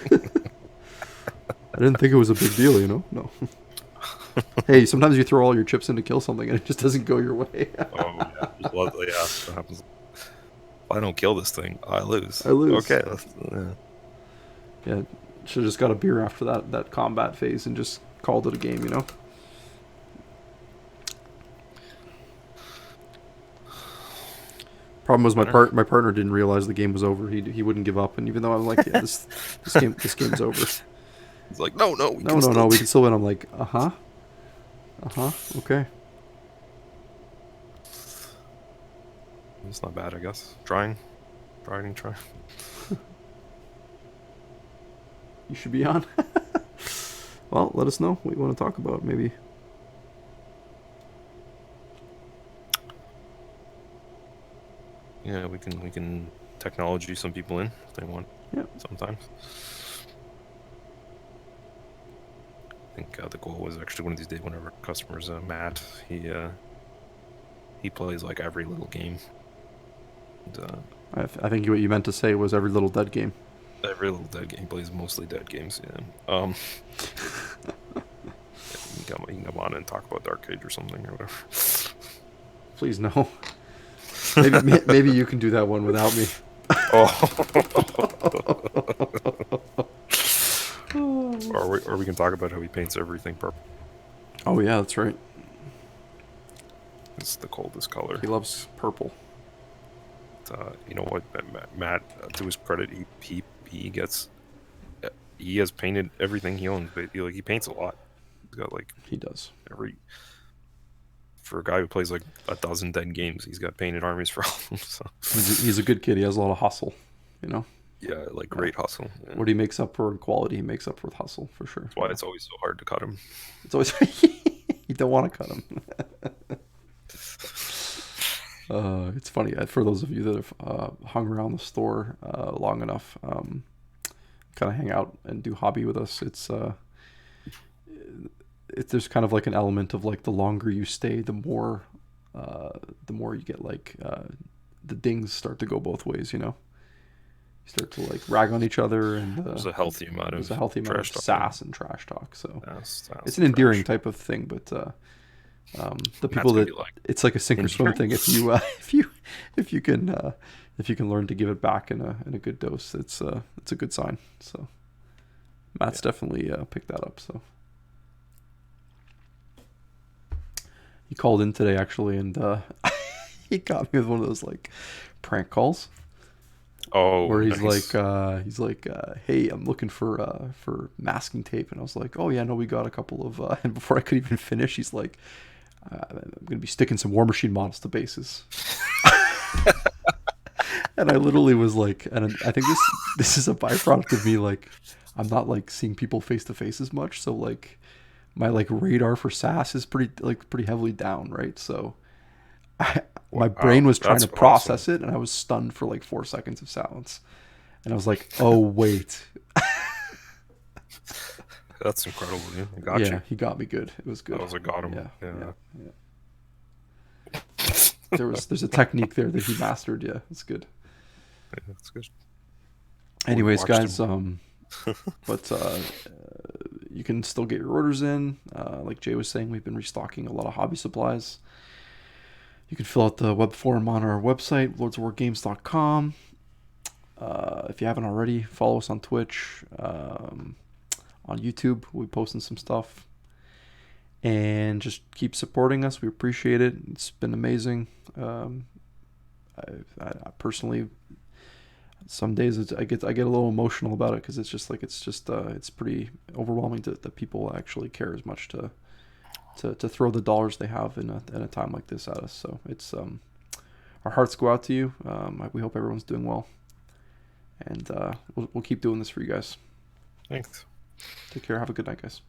I didn't think it was a big deal, you know? No. Hey, sometimes you throw all your chips in to kill something and it just doesn't go your way. Oh, yeah. That happens. If I don't kill this thing, I lose. I lose. Okay. Yeah, should have just got a beer after that combat phase and just called it a game, you know? Problem was my partner didn't realize the game was over. He wouldn't give up, and even though I'm like, yeah, this game's over. He's like, no, we can still win. I'm like, okay. It's not bad, I guess. Trying. You should be on. Well, let us know what you want to talk about, maybe. Yeah, we can technology some people in if they want. Yeah. Sometimes. I think the goal was actually one of these days. Whenever customers, Matt, he plays like every little game. And, I think what you meant to say was every little dead game. Every little dead game. He plays mostly dead games. Yeah. You can come on and talk about Dark Age or something or whatever. Please no. Maybe you can do that one without me. Or we can talk about how he paints everything purple. Oh yeah, that's right. It's the coldest color. He loves purple. You know what, Matt? To his credit, he has painted everything he owns, but he paints a lot. He's got he does for a guy who plays like a dozen dead games, he's got painted armies for all of them. So. He's a good kid. He has a lot of hustle, you know. Yeah, great hustle. Yeah. What he makes up for in quality, he makes up for hustle for sure. That's why it's always so hard to cut him. It's always you don't want to cut him. It's funny for those of you that have hung around the store long enough, kind of hang out and do hobby with us. There's kind of like an element of like the longer you stay, the more you get the dings start to go both ways, you know. You start to like rag on each other, and there's a healthy amount of sass and trash talk. So it's an and endearing trash. Type of thing, but the people that it's like a sink or swim thing. If you can learn to give it back in a good dose, it's a good sign. So Matt's definitely picked that up. So he called in today actually, and he got me with one of those like prank calls. Oh, where he's nice. like, hey, I'm looking for masking tape, and I was like, oh yeah, no, we got a couple of, and before I could even finish, he's like, I'm gonna be sticking some War Machine models to bases, and I literally was like, and I think this is a byproduct of me like, I'm not like seeing people face to face as much, so like, my like radar for SAS is pretty heavily down, right? So. My brain was trying to process it, and I was stunned for like 4 seconds of silence. And I was like, oh, wait. That's incredible, dude. I got you. Yeah, he got me good. It was good. That was a got him. Yeah. There's a technique there that he mastered. Yeah, it's good. Yeah, that's good. Anyways, guys, but you can still get your orders in. Like Jay was saying, we've been restocking a lot of hobby supplies. You can fill out the web form on our website, lordsofwargames.com. If you haven't already, follow us on Twitch, on YouTube. We'll be posting some stuff. And just keep supporting us. We appreciate it. It's been amazing. I personally, some days I get a little emotional about it because it's pretty overwhelming that people actually care as much to throw the dollars they have in a time like this at us. So it's our hearts go out to you. We hope everyone's doing well, and we'll keep doing this for you guys. Thanks. Take care. Have a good night, guys.